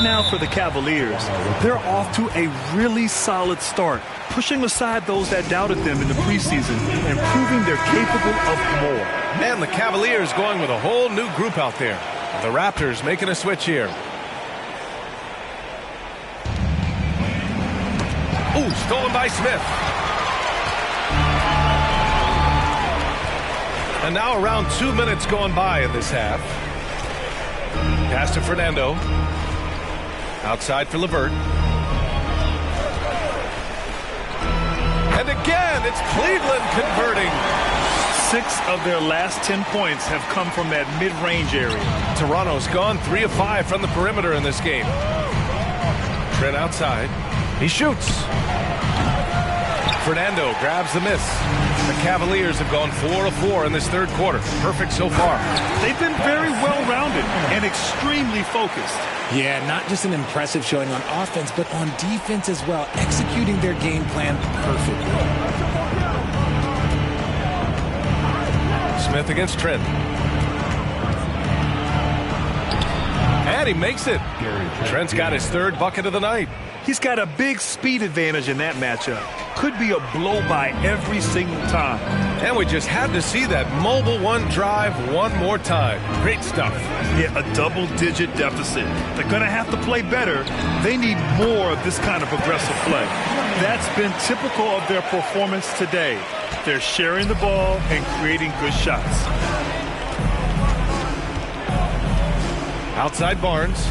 now for the Cavaliers, they're off to a really solid start, pushing aside those that doubted them in the preseason and proving they're capable of more. And the Cavaliers going with a whole new group out there. The Raptors making a switch here. Ooh, stolen by Smith. And now around 2 minutes gone by in this half. Pass to Fernando. Outside for LeVert. And again, it's Cleveland converting. 6 of their last 10 points have come from that mid-range area. Toronto's gone 3 of 5 from the perimeter in this game. Trent outside. He shoots. Fernando grabs the miss. The Cavaliers have gone 4 of 4 in this third quarter. Perfect so far. They've been very well-rounded and extremely focused. Yeah, not just an impressive showing on offense, but on defense as well, executing their game plan perfectly. Smith against Trent. And he makes it. Trent's got his third bucket of the night. He's got a big speed advantage in that matchup. Could be a blow-by every single time. And we just had to see that mobile one drive one more time. Great stuff. Yeah, a double-digit deficit. They're going to have to play better. They need more of this kind of aggressive play. That's been typical of their performance today. They're sharing the ball and creating good shots. Outside Barnes.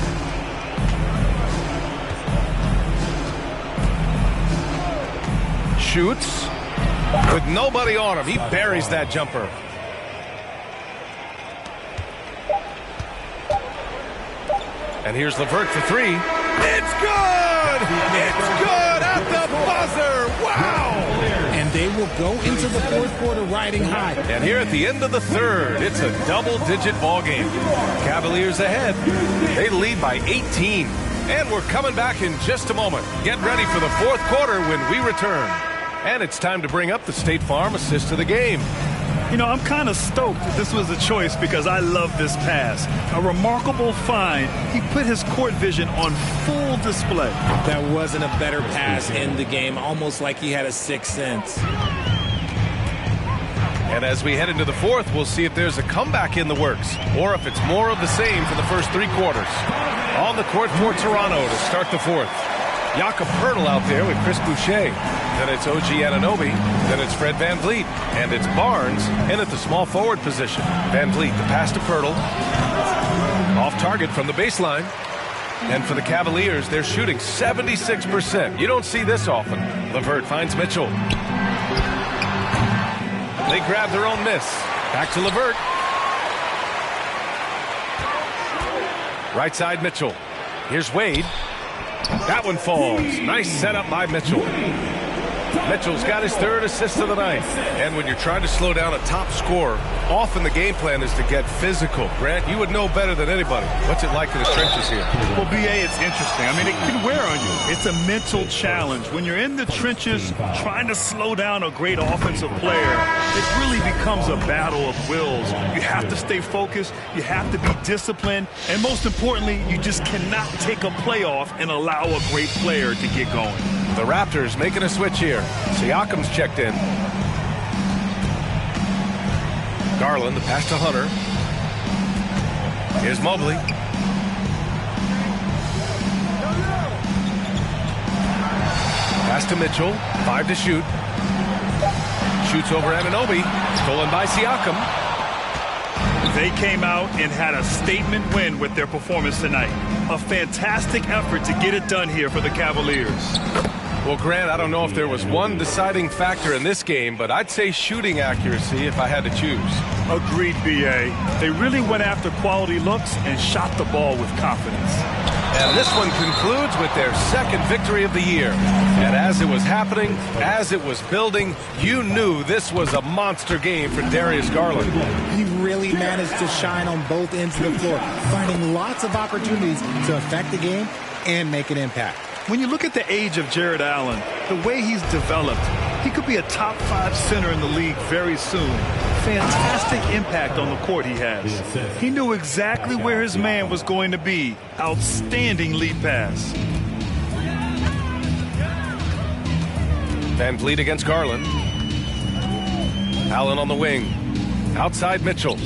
Shoots with nobody on him. He buries that jumper. And here's LeVert for 3. It's good! It's good at the buzzer! Wow! And they will go into the fourth quarter riding high. And here at the end of the third, it's a double-digit ball game. Cavaliers ahead. They lead by 18. And we're coming back in just a moment. Get ready for the fourth quarter when we return. And it's time to bring up the State Farm assist of the game. You know, I'm kind of stoked that this was a choice because I love this pass. A remarkable find. He put his court vision on full display. That wasn't a better pass in the game, almost like he had a sixth sense. And as we head into the fourth, we'll see if there's a comeback in the works or if it's more of the same for the first 3 quarters. On the court for Toronto to start the fourth. Jakob Poeltl out there with Chris Boucher. Then it's OG Anunoby. Then it's Fred VanVleet. And it's Barnes in at the small forward position. VanVleet, the pass to Poeltl. Off target from the baseline. And for the Cavaliers, they're shooting 76%. You don't see this often. LeVert finds Mitchell. They grab their own miss. Back to LeVert. Right side Mitchell. Here's Wade. That one falls. Nice setup by Mitchell. Mitchell's got his third assist of the night. And when you're trying to slow down a top scorer, often the game plan is to get physical. Grant, you would know better than anybody. What's it like in the trenches here? Well, B.A., it's interesting. I mean, it can wear on you. It's a mental challenge. When you're in the trenches trying to slow down a great offensive player, it really becomes a battle of wills. You have to stay focused. You have to be disciplined. And most importantly, you just cannot take a play off and allow a great player to get going. The Raptors making a switch here. Siakam's checked in. Garland, the pass to Hunter. Here's Mobley. Pass to Mitchell. 5 to shoot. Shoots over Anunoby. Stolen by Siakam. They came out and had a statement win with their performance tonight. A fantastic effort to get it done here for the Cavaliers. Well, Grant, I don't know if there was one deciding factor in this game, but I'd say shooting accuracy if I had to choose. Agreed, B.A. They really went after quality looks and shot the ball with confidence. And this one concludes with their second victory of the year. And as it was happening, as it was building, you knew this was a monster game for Darius Garland. He really managed to shine on both ends of the floor, finding lots of opportunities to affect the game and make an impact. When you look at the age of Jared Allen, the way he's developed, he could be a top 5 center in the league very soon. fantastic impact on the court he has. He knew exactly where his man was going to be. Outstanding lead pass. Van Vliet against Garland. Allen on the wing. Outside Mitchell.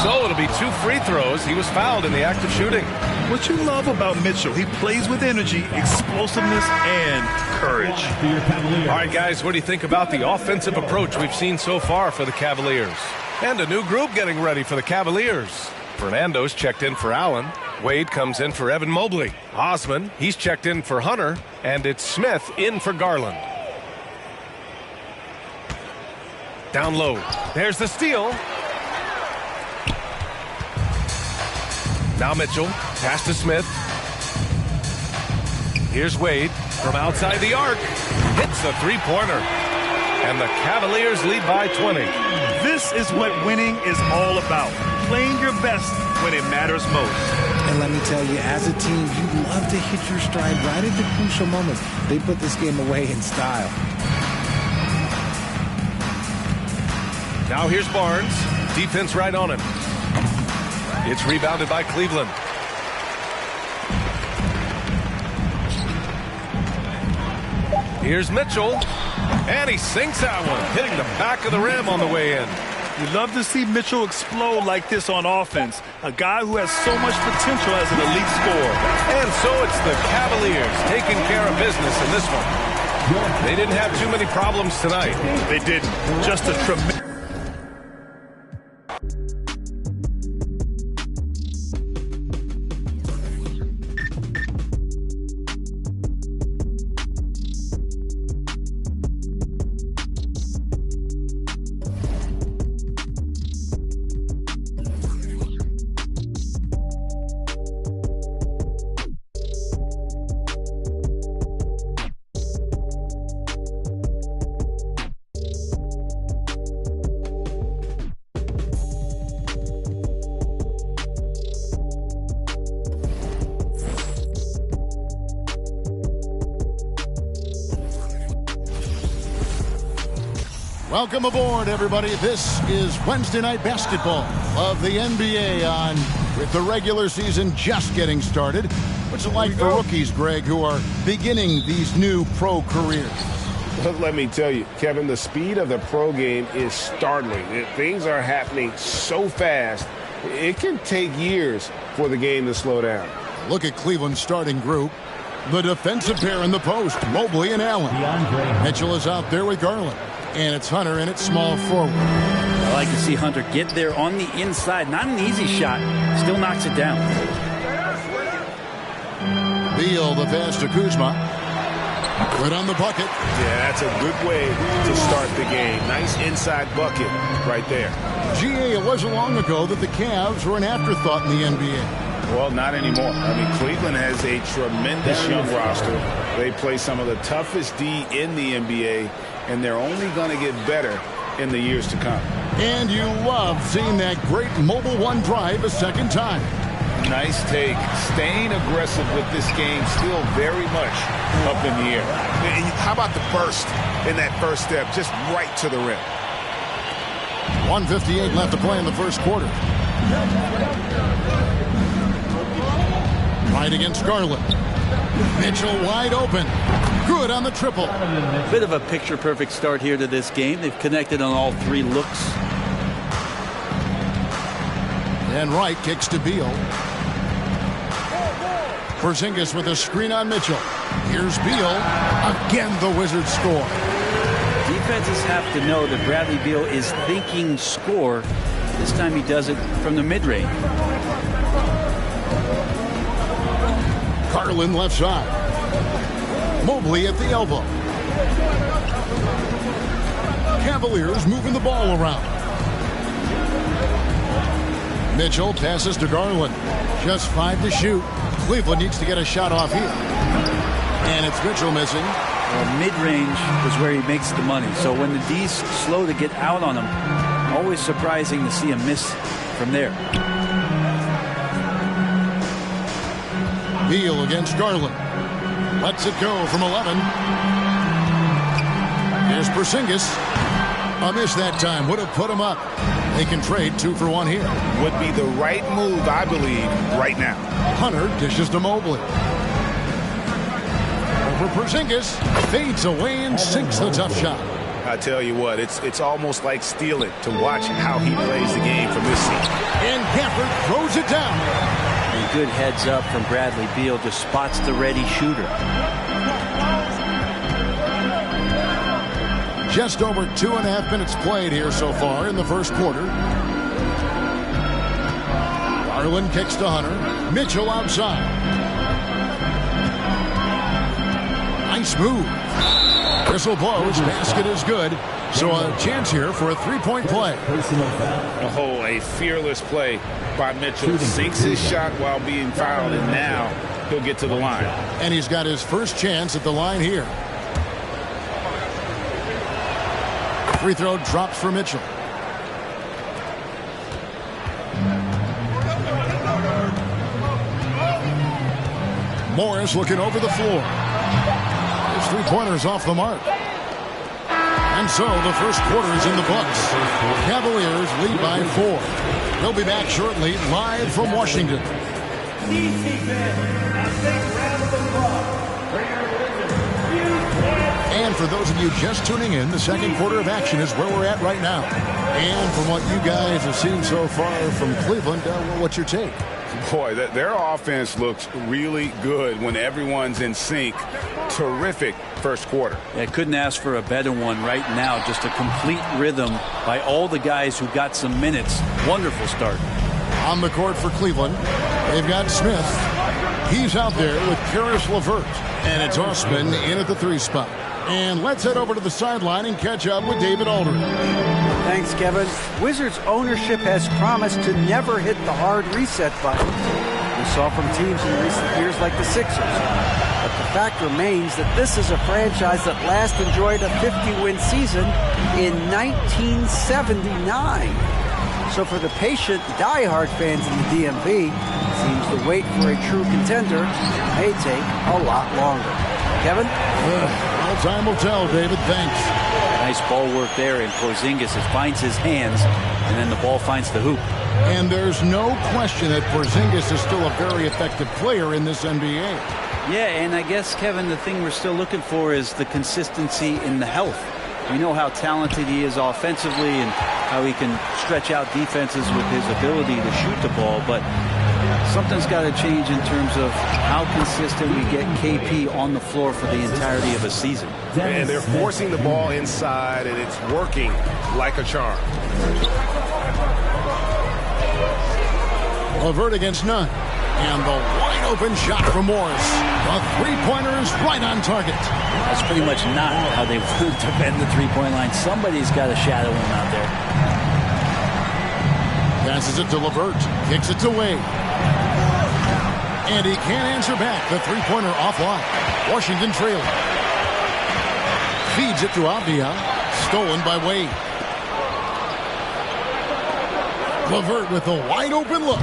So it'll be 2 free throws. He was fouled in the act of shooting. What you love about Mitchell, he plays with energy, explosiveness, and courage. All right, guys, what do you think about the offensive approach we've seen so far for the Cavaliers? And a new group getting ready for the Cavaliers. Fernando's checked in for Allen. Wade comes in for Evan Mobley. Osman, he's checked in for Hunter. And it's Smith in for Garland. Down low. There's the steal. Now Mitchell. Pass to Smith. Here's Wade from outside the arc. Hits a three-pointer. And the Cavaliers lead by 20. This is what winning is all about. Playing your best when it matters most. And let me tell you, as a team, you love to hit your stride right at the crucial moments. They put this game away in style. Now here's Barnes. Defense right on him. It's rebounded by Cleveland. Here's Mitchell. And he sinks that one, hitting the back of the rim on the way in. You love to see Mitchell explode like this on offense. A guy who has so much potential as an elite scorer. And so it's the Cavaliers taking care of business in this one. They didn't have too many problems tonight. They didn't. Just a tremendous... Welcome aboard, everybody. This is Wednesday Night Basketball of the NBA on with the regular season just getting started. What's it like for rookies, Greg, who are beginning these new pro careers? Let me tell you, Kevin, the speed of the pro game is startling. Things are happening so fast, it can take years for the game to slow down. Look at Cleveland's starting group. The defensive pair in the post, Mobley and Allen. Mitchell is out there with Garland. And it's Hunter in at small forward. I like to see Hunter get there on the inside. Not an easy shot. Still knocks it down. Beal, the pass to Kuzma. Good on the bucket. Yeah, that's a good way to start the game. Nice inside bucket right there. GA, it wasn't long ago that the Cavs were an afterthought in the NBA. Well, not anymore. I mean, Cleveland has a tremendous young roster. They play some of the toughest D in the NBA, and they're only going to get better in the years to come. And you love seeing that great Mobile One drive a second time. Nice take. Staying aggressive with this game, still very much up in the air. And how about the burst in that first step, just right to the rim? 1:58 left to play in the first quarter. Right against Garland. Mitchell wide open. Good on the triple. Bit of a picture-perfect start here to this game. They've connected on all three looks. And Wright kicks to Beal. Porzingis with a screen on Mitchell. Here's Beal. Again, the Wizards score. Defenses have to know that Bradley Beal is thinking score. This time he does it from the mid-range. Garland left side. Mobley at the elbow. Cavaliers moving the ball around. Mitchell passes to Garland. Just 5 to shoot. Cleveland needs to get a shot off here. And it's Mitchell missing. Well, mid-range is where he makes the money. So when the D's slow to get out on him, always surprising to see a miss from there. Beal against Garland. Lets it go from 11. Here's Porzingis. A miss that time would have put him up. They can trade 2 for 1 here. Would be the right move, I believe, right now. Hunter dishes to Mobley. Over Porzingis. Fades away and sinks the tough shot. I tell you what, it's almost like stealing to watch how he plays the game from this seat. And Gafford throws it down. And good heads up from Bradley Beal. Just spots the ready shooter. Just over 2.5 minutes played here so far in the first quarter. Garland kicks to Hunter. Mitchell outside. Nice move. Whistle blows. Basket is good. So a chance here for a three-point play. Oh, a fearless play by Mitchell. Sinks his shot while being fouled, and now he'll get to the line. And he's got his first chance at the line here. Free throw drops for Mitchell. Morris looking over the floor. His three-pointers off the mark. And so the first quarter is in the books. Cavaliers lead by 4. They'll be back shortly, live from Washington. And for those of you just tuning in, the second quarter of action is where we're at right now. And from what you guys have seen so far from Cleveland, what's your take? Boy, their offense looks really good when everyone's in sync. Terrific first quarter. Yeah, couldn't ask for a better one right now. Just a complete rhythm by all the guys who got some minutes. Wonderful start. On the court for Cleveland, they've got Smith. He's out there with Karis LeVert. And it's Osman in at the 3 spot. And let's head over to the sideline and catch up with David Aldridge. Thanks, Kevin. Wizards ownership has promised to never hit the hard reset button. We saw from teams in recent years like the Sixers. But the fact remains that this is a franchise that last enjoyed a 50-win season in 1979. So for the patient, die-hard fans in the DMV, it seems the wait for a true contender may take a lot longer. Kevin? Well, time will tell, David. Thanks. Nice ball work there, and Porzingis, it finds his hands, and then the ball finds the hoop. And there's no question that Porzingis is still a very effective player in this NBA. Yeah, and I guess, Kevin, the thing we're still looking for is the consistency in the health. We know how talented he is offensively and how he can stretch out defenses with his ability to shoot the ball, but something's got to change in terms of how consistent we get KP on the floor for the entirety of a season. And they're forcing the ball inside, and it's working like a charm. LeVert against none. And the wide-open shot from Morris. The three-pointer is right on target. That's pretty much not how they want to bend the three-point line. Somebody's got to shadow him out there. Passes it to LeVert. Kicks it to Wade. And he can't answer back. The three-pointer offline. Washington trailing. Feeds it to Avdia. Stolen by Wade. LeVert with a wide-open look.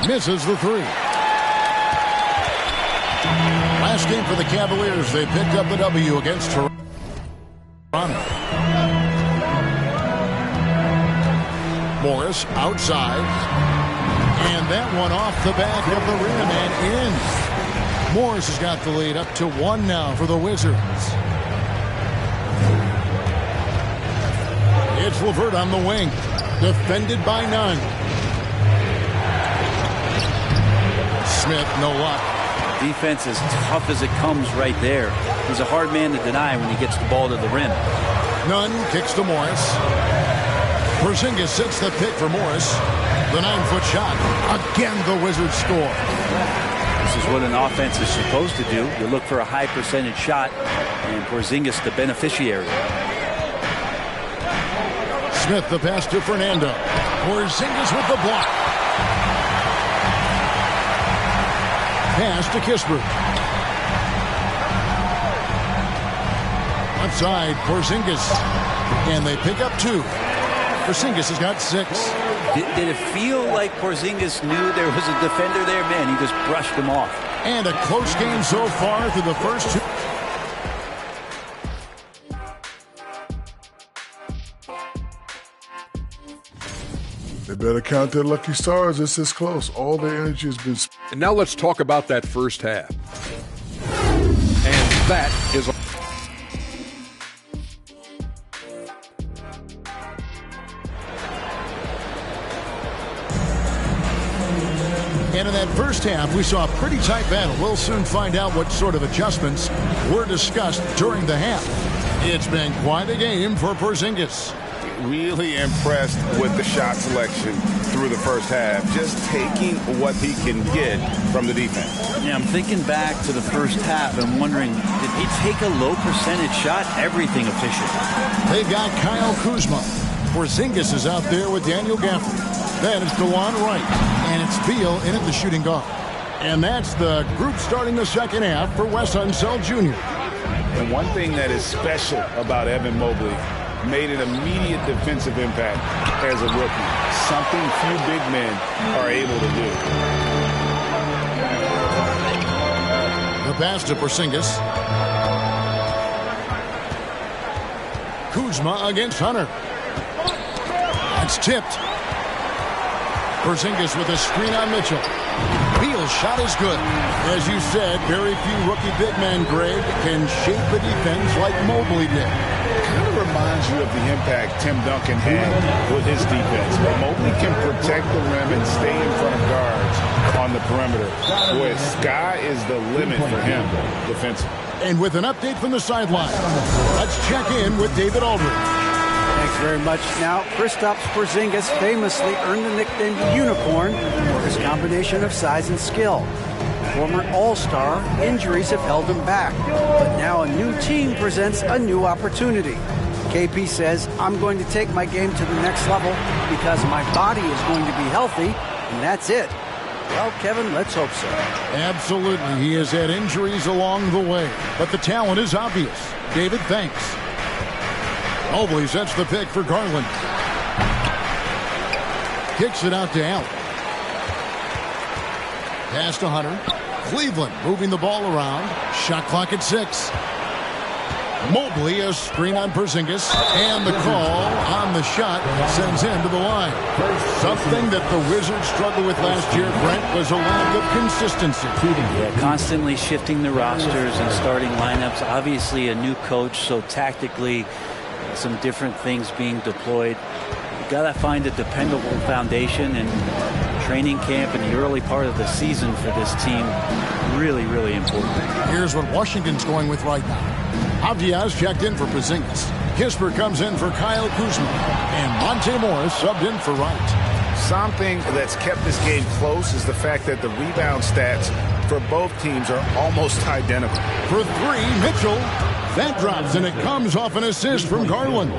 Misses the 3. Last game for the Cavaliers. They picked up the W against Toronto. Morris outside. And that one off the back of the rim and in. Morris has got the lead up to 1 now for the Wizards. It's LeVert on the wing. Defended by none. Smith, no luck. Defense as tough as it comes right there. He's a hard man to deny when he gets the ball to the rim. Nunn kicks to Morris. Porzingis sets the pick for Morris. The 9-foot shot. Again, the Wizards score. This is what an offense is supposed to do. You look for a high percentage shot, and Porzingis the beneficiary. Smith the pass to Fernando. Porzingis with the block. Pass to Kispert. Outside, Porzingis. And they pick up 2. Porzingis has got 6. Did it feel like Porzingis knew there was a defender there? Man, he just brushed him off. And a close game so far through the first 2. better count their lucky stars. It's this close. All their energy has been spent. And now let's talk about that first half. And that is a And in that first half, we saw a pretty tight battle. We'll soon find out what sort of adjustments were discussed during the half. It's been quite a game for Porzingis. Really impressed with the shot selection through the first half, just taking what he can get from the defense. Yeah, I'm thinking back to the first half and wondering, did he take a low percentage shot? Everything efficient. They've got Kyle Kuzma. Porzingis is out there with Daniel Gafford. Then it's DeLon Wright, and it's Beal in at the shooting guard. And that's the group starting the second half for Wes Unseld Jr. And one thing that is special about Evan Mobley, made an immediate defensive impact as a rookie. Something few big men are able to do. The pass to Porzingis. Kuzma against Hunter. That's tipped. Porzingis with a screen on Mitchell. Beal's shot is good. As you said, very few rookie big men, Greg, can shape a defense like Mobley did. Kind of reminds you of the impact Tim Duncan had with his defense. But Mobley can protect the rim and stay in front of guards on the perimeter. Boy, sky is the limit for him defensively. And with an update from the sideline, let's check in with David Aldridge. Thanks very much. Now, Kristaps Porzingis famously earned the nickname the Unicorn for his combination of size and skill. Former All-Star, injuries have held him back, but now a new team presents a new opportunity. KP says, I'm going to take my game to the next level because my body is going to be healthy, and that's it. Well, Kevin, let's hope so. Absolutely. He has had injuries along the way, but the talent is obvious. David, thanks. Mobley sets the pick for Garland. Kicks it out to Allen. Pass to Hunter. Cleveland moving the ball around. Shot clock at 6. Mobley, a screen on Porzingis, and the call on the shot sends him to the line. Something that the Wizards struggled with last year, Brent, was a lack of consistency. Yeah, constantly shifting the rosters and starting lineups. Obviously a new coach, so tactically some different things being deployed. You've got to find a dependable foundation, and training camp in the early part of the season for this team, really, really important. Here's what Washington's going with right now. Avdiaz checked in for Porzingis. Kisper comes in for Kyle Kuzma. And Monte Morris subbed in for Wright. Something that's kept this game close is the fact that the rebound stats for both teams are almost identical. For 3, Mitchell. That drops, and it comes off an assist from Garland.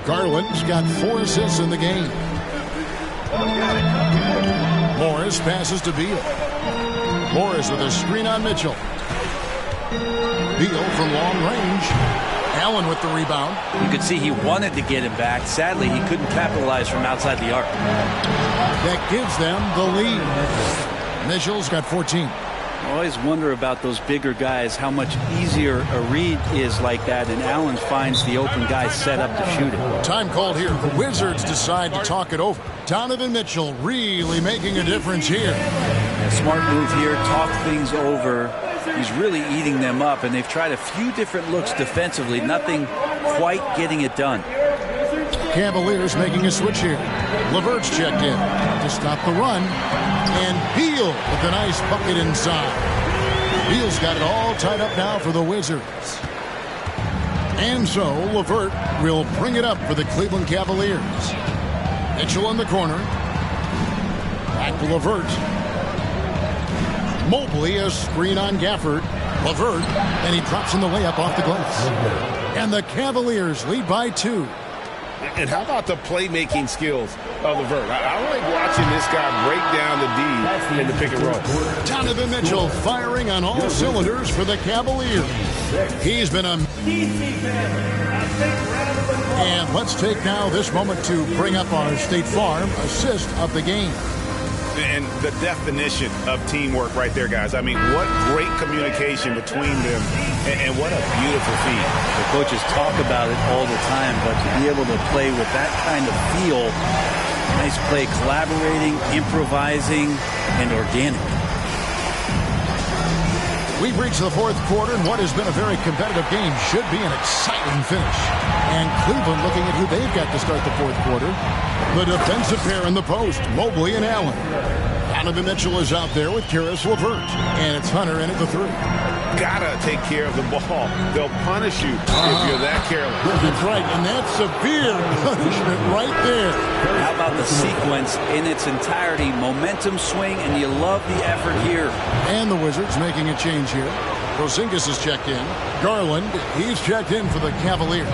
Garland's got 4 assists in the game. Morris passes to Beal. Morris with a screen on Mitchell. Beal from long range. Allen with the rebound. You could see he wanted to get him back. Sadly, he couldn't capitalize from outside the arc. That gives them the lead. Mitchell's got 14. I always wonder about those bigger guys, how much easier a read is like that, and Allen finds the open guy set up to shoot it. Time called here. The Wizards decide to talk it over. Donovan Mitchell really making a difference here. A smart move here, talk things over. He's really eating them up, and they've tried a few different looks defensively, nothing quite getting it done. Cavaliers making a switch here. LeVert's checked in to stop the run. And Beal with a nice bucket inside. Beal's got it all tied up now for the Wizards. And so LeVert will bring it up for the Cleveland Cavaliers. Mitchell in the corner. Back to LeVert. Mobley, a screen on Gafford. LeVert, and he drops in the layup off the glass. And the Cavaliers lead by 2. And how about the playmaking skills of LeVert? I like watching this guy break down the D in the pick and roll. Donovan Mitchell firing on all cylinders for the Cavaliers. He's been a... And let's take now this moment to bring up our State Farm assist of the game. And the definition of teamwork right there, guys. I mean, what great communication between them, and what a beautiful feat. The coaches talk about it all the time, but to be able to play with that kind of feel Nice play, collaborating, improvising, and organic. We've reached the fourth quarter, and what has been a very competitive game should be an exciting finish. And Cleveland looking at who they've got to start the fourth quarter. The defensive pair in the post, Mobley and Allen. Donovan Mitchell is out there with Karis LeVert. And it's Hunter in at the 3. Gotta take care of the ball. They'll punish you if you're that careless. That's right, and that's severe punishment right there. How about the sequence in its entirety? Momentum swing, and you love the effort here. And the Wizards making a change here. Porzingis is checked in. Garland, he's checked in for the Cavaliers.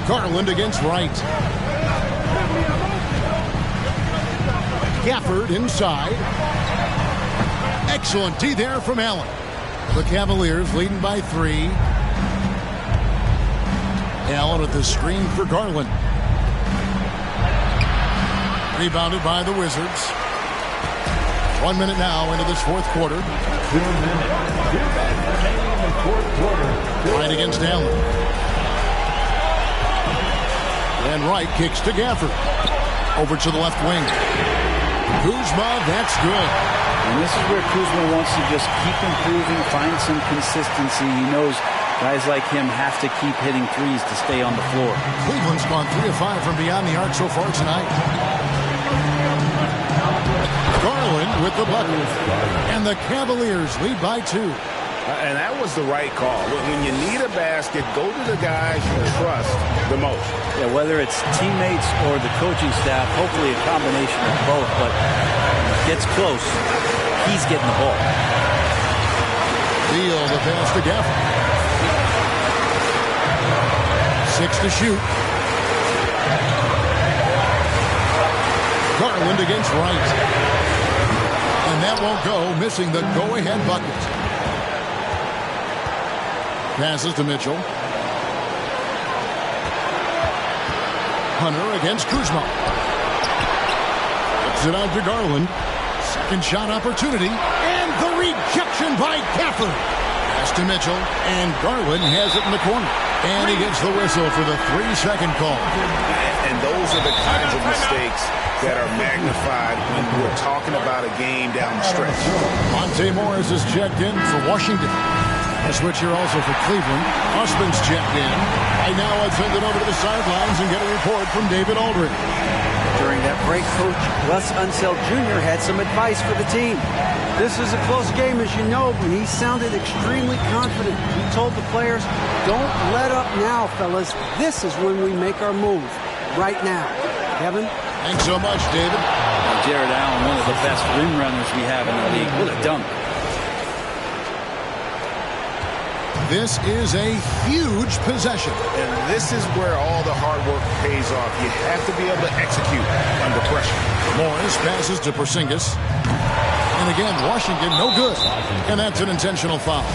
Garland against Wright. Gafford inside. Excellent D there from Allen. The Cavaliers leading by 3. Allen with the screen for Garland. Rebounded by the Wizards. 1 minute now into this fourth quarter. Wright against Allen. And Wright kicks to Gafford. Over to the left wing. Kuzma, that's good. And this is where Kuzma wants to just keep improving, find some consistency. He knows guys like him have to keep hitting threes to stay on the floor. Cleveland's gone 3 of 5 from beyond the arc so far tonight. Garland with the bucket. And the Cavaliers lead by 2. And that was the right call. When you need a basket, go to the guys you trust the most. Yeah, whether it's teammates or the coaching staff, hopefully a combination of both. But gets close, he's getting the ball. Deal the pass to Gafford. 6 to shoot. Garland against Wright. And that won't go, missing the go-ahead bucket. Passes to Mitchell. Hunter against Kuzma. Puts it out to Garland. Second shot opportunity. And the rejection by Gafford. Pass to Mitchell. And Garland has it in the corner. And he gets the whistle for the 3-second call. And those are the kinds of mistakes that are magnified when we're talking about a game down the stretch. Monte Morris is checked in for Washington. A switch here also for Cleveland. Osman's checked in. Right now, I'll send it over to the sidelines and get a report from David Aldridge. During that break, Coach Wes Unseld Jr. had some advice for the team. This is a close game, as you know, but he sounded extremely confident. He told the players, don't let up now, fellas. This is when we make our move. Right now. Kevin? Thanks so much, David. Jared Allen, one of the best rim runners we have in the league. What a dunk. This is a huge possession. And this is where all the hard work pays off. You have to be able to execute under pressure. Morris passes to Porzingis. And again, Washington, no good. And that's an intentional foul.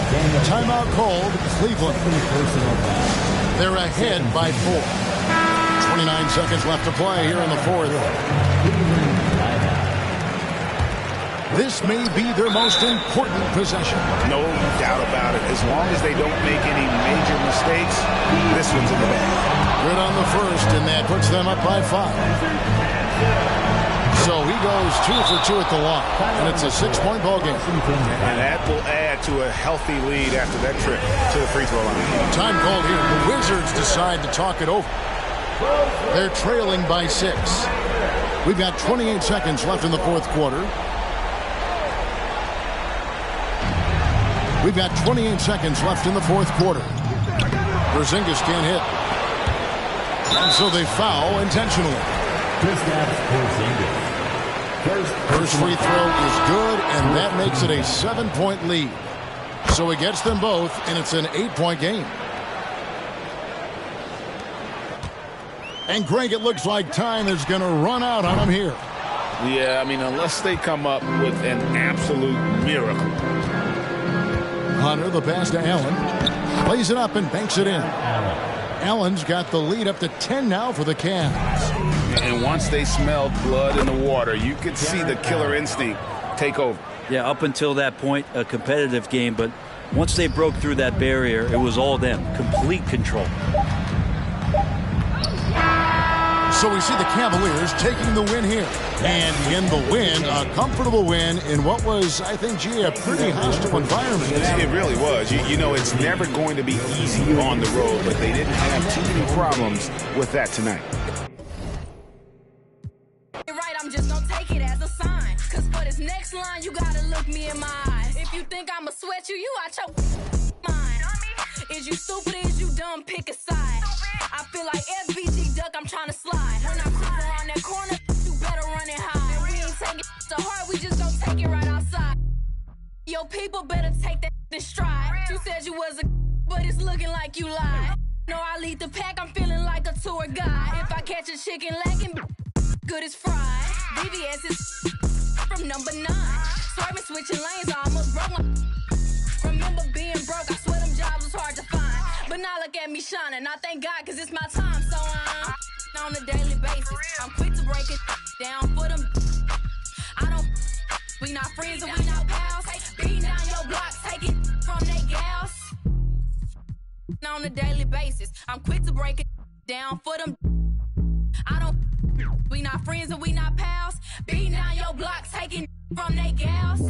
Timeout called, Cleveland. They're ahead by 4. 29 seconds left to play here in the fourth. This may be their most important possession. No doubt about it. As long as they don't make any major mistakes, this one's in the bag. Good on the first, and that puts them up by 5. So he goes 2 for 2 at the line, and it's a 6-point ball game. And that will add to a healthy lead after that trip to the free throw line. Time called here. The Wizards decide to talk it over. They're trailing by 6. We've got 28 seconds left in the fourth quarter. We've got 28 seconds left in the fourth quarter. Porzingis can't hit. And so they foul intentionally. First free throw is good, and that makes it a 7-point lead. So he gets them both, and it's an 8-point game. And Greg, it looks like time is going to run out on them here. Yeah, I mean, unless they come up with an absolute miracle. Hunter, the pass to Allen. Plays it up and banks it in. Allen's got the lead up to 10 now for the Cavs. And once they smelled blood in the water, you could see the killer instinct take over. Yeah, up until that point, a competitive game. But once they broke through that barrier, it was all them. Complete control. So we see the Cavaliers taking the win here. And in the win, a comfortable win in what was, I think, G, a pretty hostile environment. It really was. You know, it's never going to be easy on the road, but they didn't have too many problems with that tonight. You're right, I'm just gonna take it as a sign. Cause for this next line, you gotta look me in my eyes. If you think I'ma sweat you, you out your mind. Is you stupid, is you dumb, pick a side. I feel like FBG duck, I'm trying to slide. When I creep around that corner, you better run and hide. And we ain't taking it to heart, we just gon' take it right outside. Your people better take that in stride. You said you was a but it's looking like you lied. No, I lead the pack, I'm feeling like a tour guide. If I catch a chicken lacking, good as fried. VVS is from number 9. Swerving, switching lanes, I almost broke my. Remember being broke, I swear them jobs was hard to find. But now look at me shining, I thank God cause it's my time. So I'm on a daily basis. I'm quick to break it down for them. I don't, we not friends and we not pals. Beating down your block, taking from they gals. On a daily basis, I'm quick to break it down for them. I don't, we not friends and we not pals. Beating down your block, taking from they gals.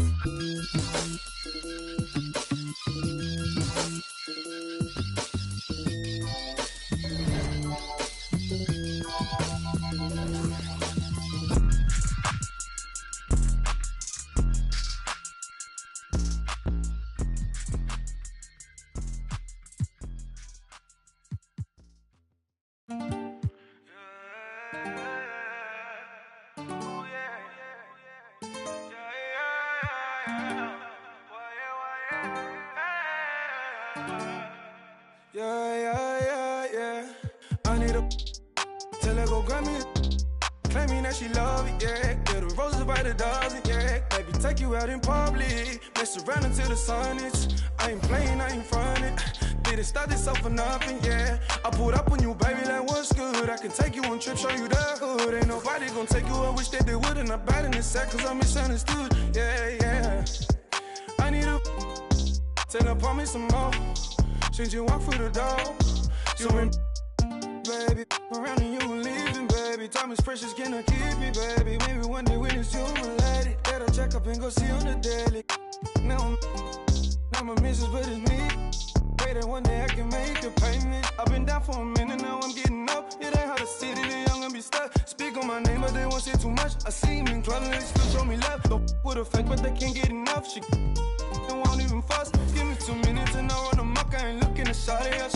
I need a tell her go grab me, claiming that she love it, yeah. Get the roses by the dozen, yeah. Baby, take you out in public, mess around until the sun is. I ain't playing, I ain't frontin'. Didn't start this up for nothing, yeah. I pulled up on you, baby, like what's good. I can take you on trips, show you the hood. Ain't nobody gonna take you, I wish that they wouldn't. I'm bad in this set, cause I'm misunderstood, yeah. I need a tell her, pour me some more. Since you walk through the door, you in, baby, around and you leaving, baby. Time is precious, can I keep me, baby? Maybe one day when it's you, my lady, better check up and go see on the daily. Now I'm a missus, but it's me. Pray that one day I can make a payment. I've been down for a minute, now I'm getting up. It ain't how the city, the young and be stuck. Speak on my name, but they won't say too much. I see him in club and they still show me love. Don't with a fake, but they can't get enough. She won't even fuss. Give me 2 minutes and I run amok. I ain't looking to shot it.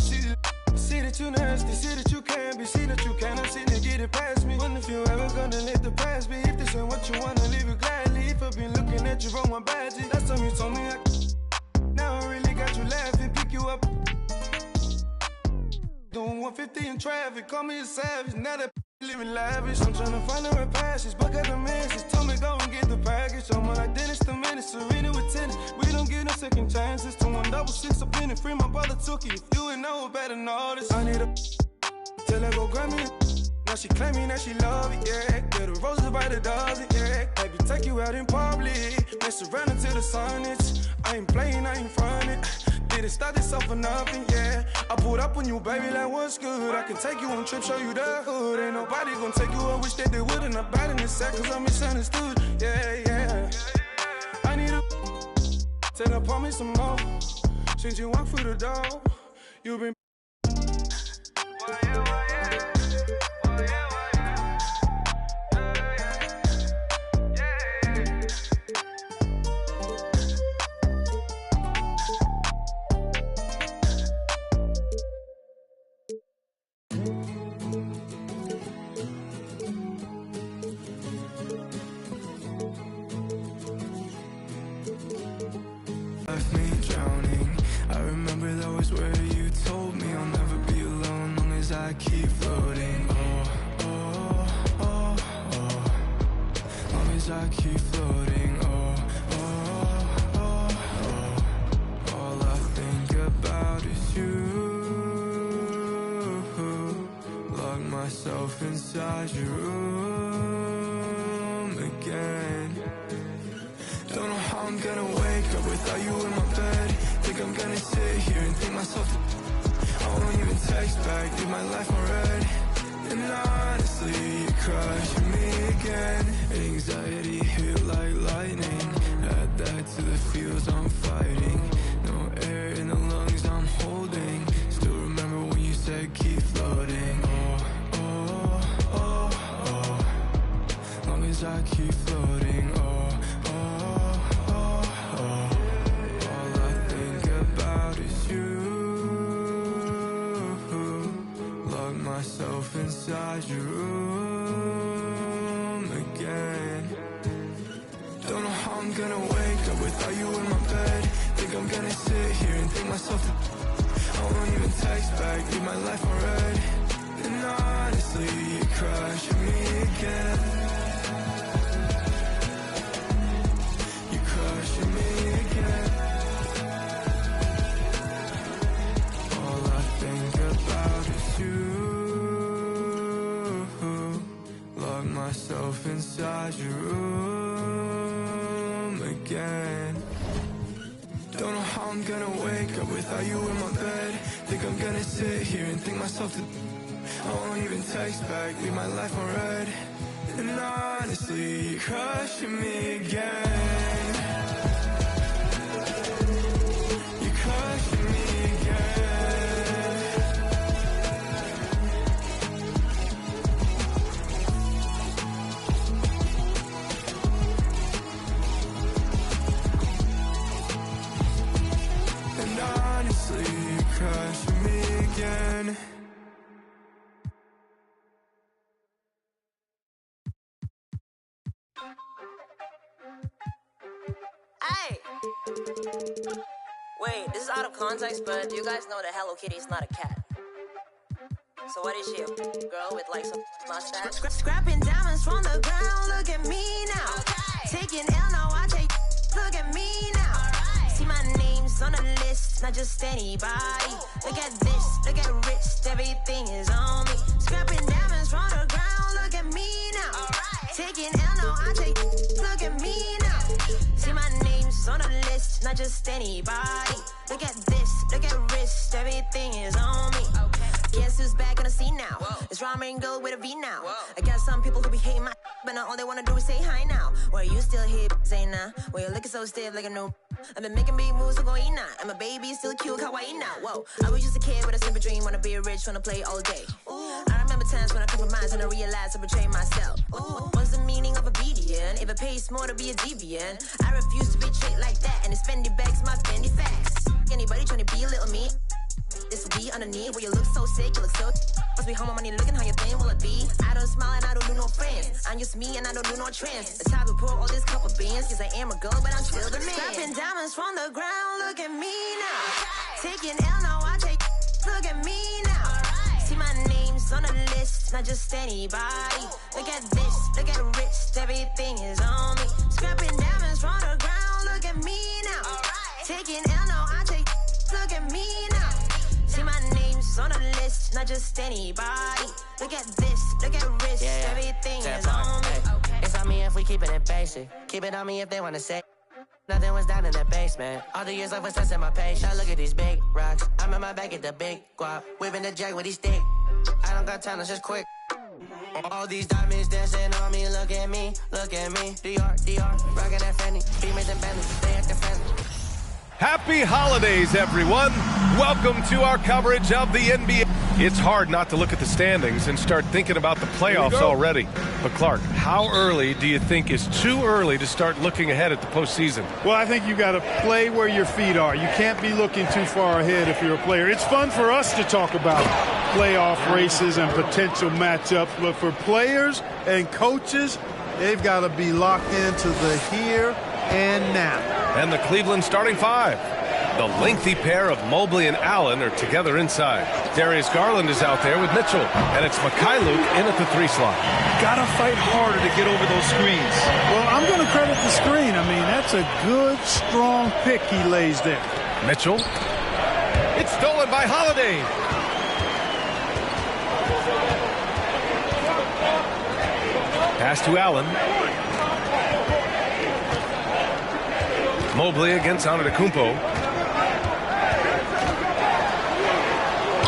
See that you nasty, see that you can't be, see that you cannot see to get it past me. Wonder if you ever gonna let the past be. If this ain't what you wanna, leave it gladly. If I've been looking at you from my badge, last time you told me now I really got you laughing, pick you up. Doing 150 in traffic, call me a savage. Now that living lavish, I'm trying to find the right passage. But got the message, told me go and get the package. I'm like Dennis the Menace, Serena with tennis. We don't get no second chances. 2166 up in it, free my brother took it. If you ain't know better know this. I need a tell her go grab me. Now she claiming that she love it, yeah. Get the roses by the dozen, yeah. Baby, take you out in public, mess around until the sun is. I ain't playing, I ain't frontin'. Didn't start this up for nothing, yeah. I pulled up on you, baby, like what's good. I can take you on trips, show you the hood. Ain't nobody gonna take you, I wish that they wouldn't. I'm bad in this set, cause I'm misunderstood, yeah. I need a tell her, pour me some more. Since you walk through the door, you've been left me drowning. I remember that was where you told me I'll never be alone long as I keep floating. Long as I keep floating. All I think about is you. Lock myself inside your room again. Don't know how I'm gonna wake up without you in my bed. Think I'm gonna sit here and think myself I won't even text back, live my life already. And honestly, you're crushing me again. Anxiety hit like lightning. Add that to the feels I'm fighting. No air in the lungs I'm holding. Still remember when you said keep floating. Long as I keep floating, all I think about is you. Lock myself inside your room again. Don't know how I'm gonna wake up without you in my bed. Think I'm gonna sit here and think myself to I won't even text back, leave my life on red. And honestly, you're crushing me again. Crushing me again. All I think about is you. Lock myself inside your room again. Don't know how I'm gonna wake up without you in my bed. Think I'm gonna sit here and think myself to I won't even text back, leave my life on red. And honestly, you're crushing me again. Crushing me again. And honestly, you're crushing me again. Hey! Wait, this is out of context, but you guys know that Hello Kitty is not a cat. So what is she, a girl with like some mustache? Scrapping diamonds from the ground, look at me now. Okay. Taking L, now I take, look at me now. Right. See my name's on the list, not just anybody. Look at this, look at wrist, everything is on me. Scrapping diamonds from the ground, look at me now. Right. Taking L, now I take, look at me now. See my name's on the list, not just anybody. Look at this, look at wrist, everything is on me. Okay. Guess who's back on the scene now? Whoa. It's ramen girl with a V now. Whoa. I got some people who be hating my but now all they wanna do is say hi now. Where you still here, Zayna? Where you looking so stiff like a new I've been making big moves, so go eat now. And my baby still cute, kawaii now. Whoa, I was just a kid with a simple dream, wanna be rich, wanna play all day. Ooh. I remember times when I compromised and I realized I betrayed myself. Ooh. What's the meaning of obedience? If it pays more to be a deviant, I refuse to be treated like that. And it's Fendi bags, my Fendi facts. Anybody trying to be a little me? This will be underneath where you look so sick, you look so must be home on money looking how you think will it be? I don't smile and I don't do no friends. I'm just me and I don't do no trends. The type to pour all this cup of beans. Yes, I am a girl, but I'm still the man. Scrapping diamonds from the ground, look at me now. Taking L, now I take, look at me now. See my name's on the list, not just anybody. Look at this, look at wrist, everything is on me. Scrapping diamonds from the ground, look at me now. Taking L, now I take, look at me now. See my name's on the list, not just anybody. Look at this, look at wrist, everything is on me. Okay. It's on me if we keep it in basic. Keep it on me if they wanna say nothing was down in the basement. All the years I was testing my patience. Look at these big rocks. I'm in my back at the big guap. Whipping the jack with these stick. I don't got time, it's just quick. All these diamonds dancing on me. Look at me, look at me. Dior, rockin' that Fendi. Females and Bentley, stay at the Fendi. Happy holidays, everyone. Welcome to our coverage of the NBA. It's hard not to look at the standings and start thinking about the playoffs already. But, Clark, how early do you think is too early to start looking ahead at the postseason? Well, I think you got to play where your feet are. You can't be looking too far ahead if you're a player. It's fun for us to talk about playoff races and potential matchups, but for players and coaches, they've got to be locked into the here and now. And the Cleveland starting five. The lengthy pair of Mobley and Allen are together inside. Darius Garland is out there with Mitchell. And it's Mikhailuk in at the 3 slot. Gotta fight harder to get over those screens. Well, I'm going to credit the screen. I mean, that's a good, strong pick he lays there. Mitchell. It's stolen by Holiday. Pass to Allen. Mobley against Antetokounmpo.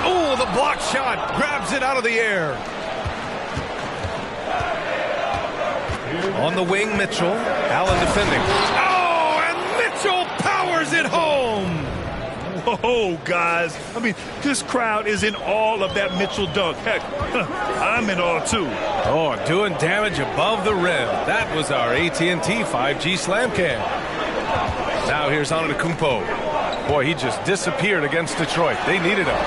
Oh, the block shot grabs it out of the air. On the wing, Mitchell. Allen defending. Oh, and Mitchell powers it home. Whoa, guys. I mean, this crowd is in awe of that Mitchell dunk. Heck, I'm in awe, too. Oh, doing damage above the rim. That was our AT&T 5G Slam Cam. Now here's Antetokounmpo. Boy, he just disappeared against Detroit. They needed him.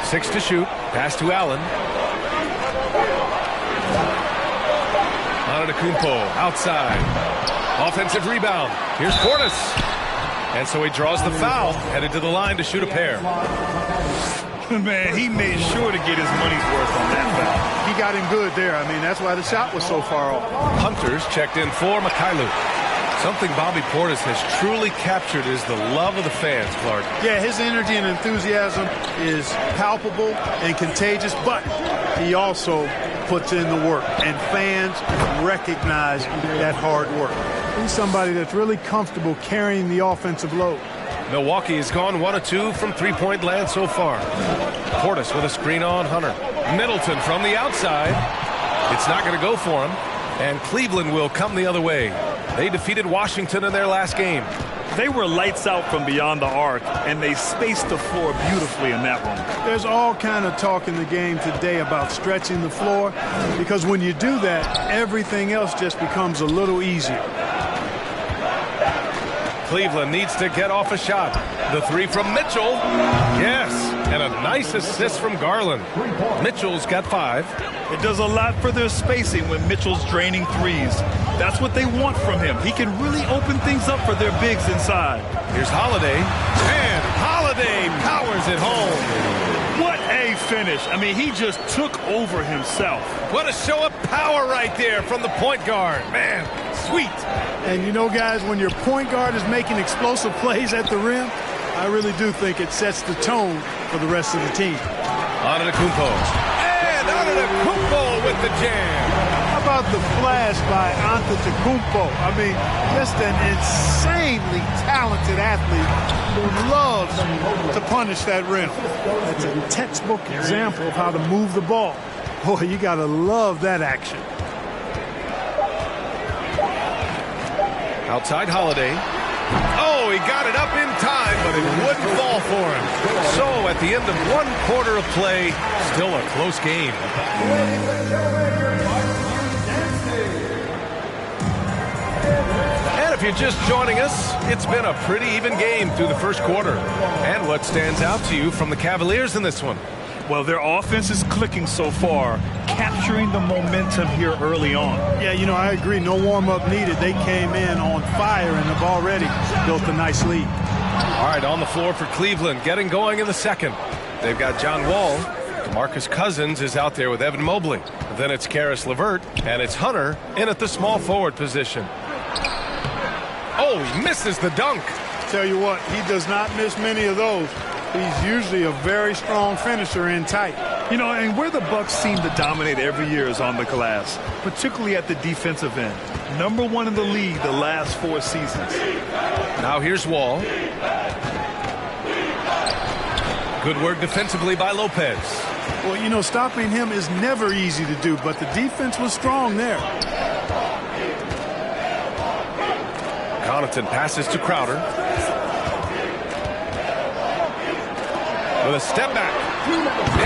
6 to shoot. Pass to Allen. Antetokounmpo outside. Offensive rebound. Here's Portis. And so he draws the foul, headed to the line to shoot a pair. Man, he made sure to get his money's worth on that foul. He got him good there. I mean, that's why the shot was so far off. Hunters checked in for Mikhailuk. Something Bobby Portis has truly captured is the love of the fans, Clark. Yeah, his energy and enthusiasm is palpable and contagious, but he also puts in the work, and fans recognize that hard work. He's somebody that's really comfortable carrying the offensive load. Milwaukee has gone 1 of 2 from three-point land so far. Portis with a screen on Hunter. Middleton from the outside. It's not going to go for him, and Cleveland will come the other way. They defeated Washington in their last game. They were lights out from beyond the arc, and they spaced the floor beautifully in that one. There's all kind of talk in the game today about stretching the floor, because when you do that, everything else just becomes a little easier. Cleveland needs to get off a shot. The 3 from Mitchell. Yes, and a nice assist from Garland. Mitchell's got 5. It does a lot for their spacing when Mitchell's draining threes. That's what they want from him. He can really open things up for their bigs inside. Here's Holiday, and Holiday powers it home. What a finish. I mean, he just took over himself. What a show of power right there from the point guard. Man, sweet. And you know, guys, when your point guard is making explosive plays at the rim, I really do think it sets the tone for the rest of the team. Antetokounmpo. And Antetokounmpo with the jam. How about the flash by Antetokounmpo? I mean, just an insanely talented athlete who loves to punish that rim. That's a textbook example of how to move the ball. Boy, you got to love that action. Outside Holiday. Oh, he got it up in time, but it wouldn't fall for him. So at the end of 1 quarter of play, still a close game. And if you're just joining us, it's been a pretty even game through the first quarter. And what stands out to you from the Cavaliers in this one? Well, their offense is clicking so far, capturing the momentum here early on. Yeah, you know, I agree. No warm-up needed. They came in on fire and have already built a nice lead. All right, on the floor for Cleveland, getting going in the second. They've got John Wall. DeMarcus Cousins is out there with Evan Mobley. Then it's Karis LeVert, and it's Hunter in at the small forward position. Oh, he misses the dunk. Tell you what, he does not miss many of those. He's usually a very strong finisher in tight. You know, and where the Bucks seem to dominate every year is on the glass, particularly at the defensive end. #1 in the league the last 4 seasons. Now here's Wall. Good work defensively by Lopez. Well, you know, stopping him is never easy to do, but the defense was strong there. Connaughton passes to Crowder. With a step back.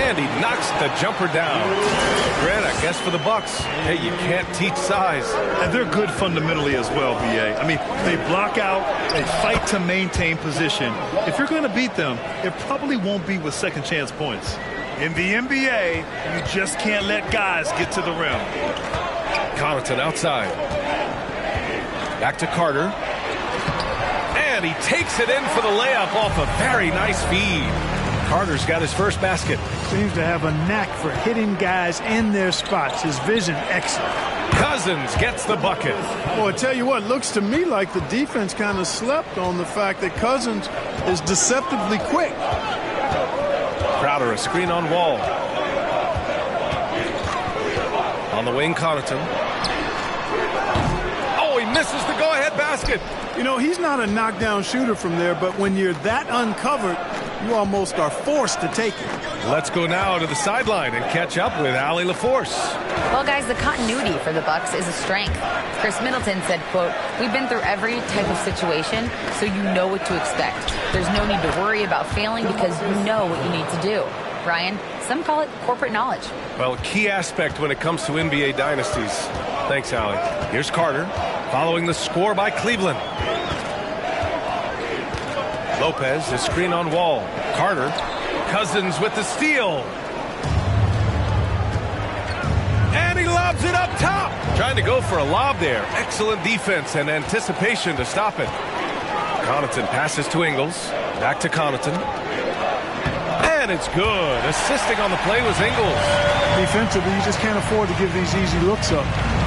And he knocks the jumper down. Grant, I guess for the Bucks, hey, you can't teach size. And they're good fundamentally as well, B.A. I mean, they block out, they fight to maintain position. If you're going to beat them, it probably won't be with second chance points. In the NBA, you just can't let guys get to the rim. Connaughton outside. Back to Carter. And he takes it in for the layup off a very nice feed. Carter's got his first basket. Seems to have a knack for hitting guys in their spots. His vision excellent. Cousins gets the bucket. Well, I tell you what, looks to me like the defense kind of slept on the fact that Cousins is deceptively quick. Crowder, a screen on Wall. On the wing, Connaughton. Oh, he misses the go-ahead basket. You know, he's not a knockdown shooter from there, but when you're that uncovered, you almost are forced to take it. Let's go now to the sideline and catch up with Allie LaForce. Well, guys, the continuity for the Bucs is a strength. Chris Middleton said, quote, "We've been through every type of situation, so you know what to expect. There's no need to worry about failing because you know what you need to do." Brian, some call it corporate knowledge. Well, a key aspect when it comes to NBA dynasties. Thanks, Allie. Here's Carter, following the score by Cleveland. Lopez, the screen on Wall. Carter, Cousins with the steal. And he lobs it up top. Trying to go for a lob there. Excellent defense and anticipation to stop it. Connaughton passes to Ingles. Back to Connaughton. And it's good. Assisting on the play was Ingles. Defensively, you just can't afford to give these easy looks up.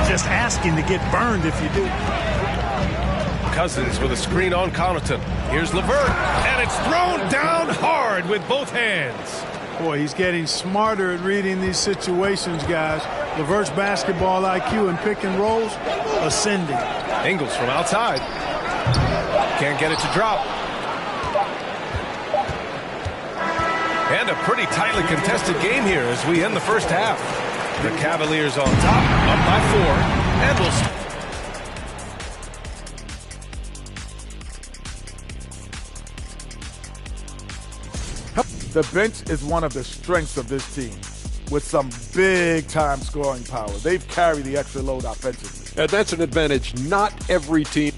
Just asking to get burned if you do. Cousins with a screen on Connaughton. Here's LeVert, and it's thrown down hard with both hands. Boy, he's getting smarter at reading these situations, guys. LeVert's basketball IQ and pick and rolls ascending. Ingles from outside. Can't get it to drop. And a pretty tightly contested game here as we end the first half. The Cavaliers on top, up by 4, and we'll... The bench is one of the strengths of this team with some big-time scoring power. They've carried the extra load offensively. And that's an advantage not every team.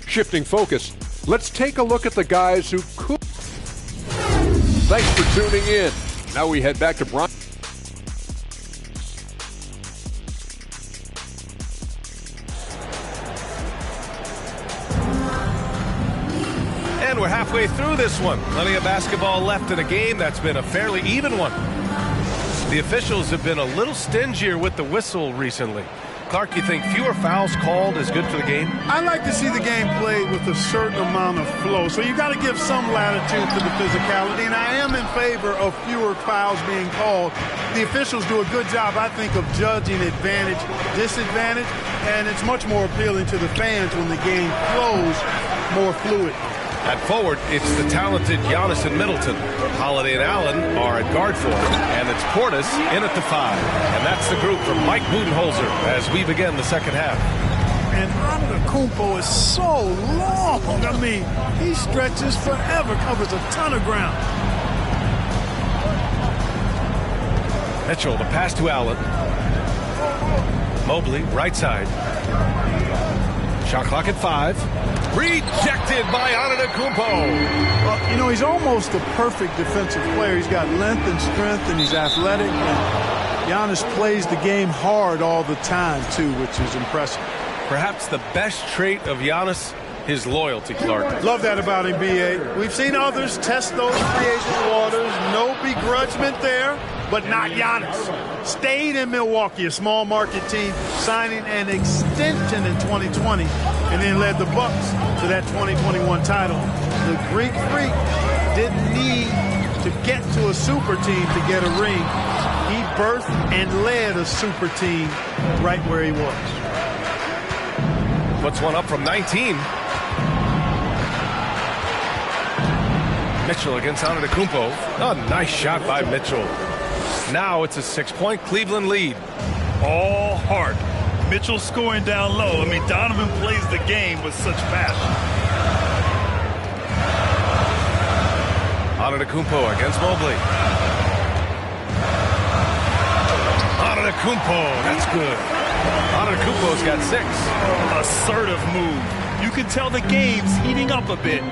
Shifting focus, let's take a look at the guys who could. Thanks for tuning in. Now we head back to Brian. And we're halfway through this one. Plenty of basketball left in a game that's been a fairly even one. The officials have been a little stingier with the whistle recently. Clark, you think fewer fouls called is good for the game? I like to see the game played with a certain amount of flow. So you got to give some latitude to the physicality, and I am in favor of fewer fouls being called. The officials do a good job, I think, of judging advantage, disadvantage, and it's much more appealing to the fans when the game flows more fluid. At forward, it's the talented Giannis and Middleton. Holiday and Allen are at guard for him, and it's Portis in at the 5. And that's the group from Mike Budenholzer as we begin the second half. And Antetokounmpo is so long. I mean, he stretches forever, covers a ton of ground. Mitchell, the pass to Allen. Mobley, right side. Shot clock at 5. Rejected by Antetokounmpo. Well, you know, he's almost a perfect defensive player. He's got length and strength, and he's athletic. And Giannis plays the game hard all the time, too, which is impressive. Perhaps the best trait of Giannis, his loyalty, Clark. Love that about him, B.A. We've seen others test those free agent waters. No begrudgment there, but not Giannis. Stayed in Milwaukee, a small market team, signing an extension in 2020, and then led the Bucks to that 2021 title. The Greek Freak didn't need to get to a super team to get a ring. He birthed and led a super team right where he was. Puts one up from 19. Mitchell against Antetokounmpo. A nice shot by Mitchell. Now it's a 6-point Cleveland lead. All heart. Mitchell scoring down low. I mean, Donovan plays the game with such passion. Antetokounmpo against Mobley. Antetokounmpo, that's good. Antetokounmpo's got 6. Assertive move. You can tell the game's heating up a bit.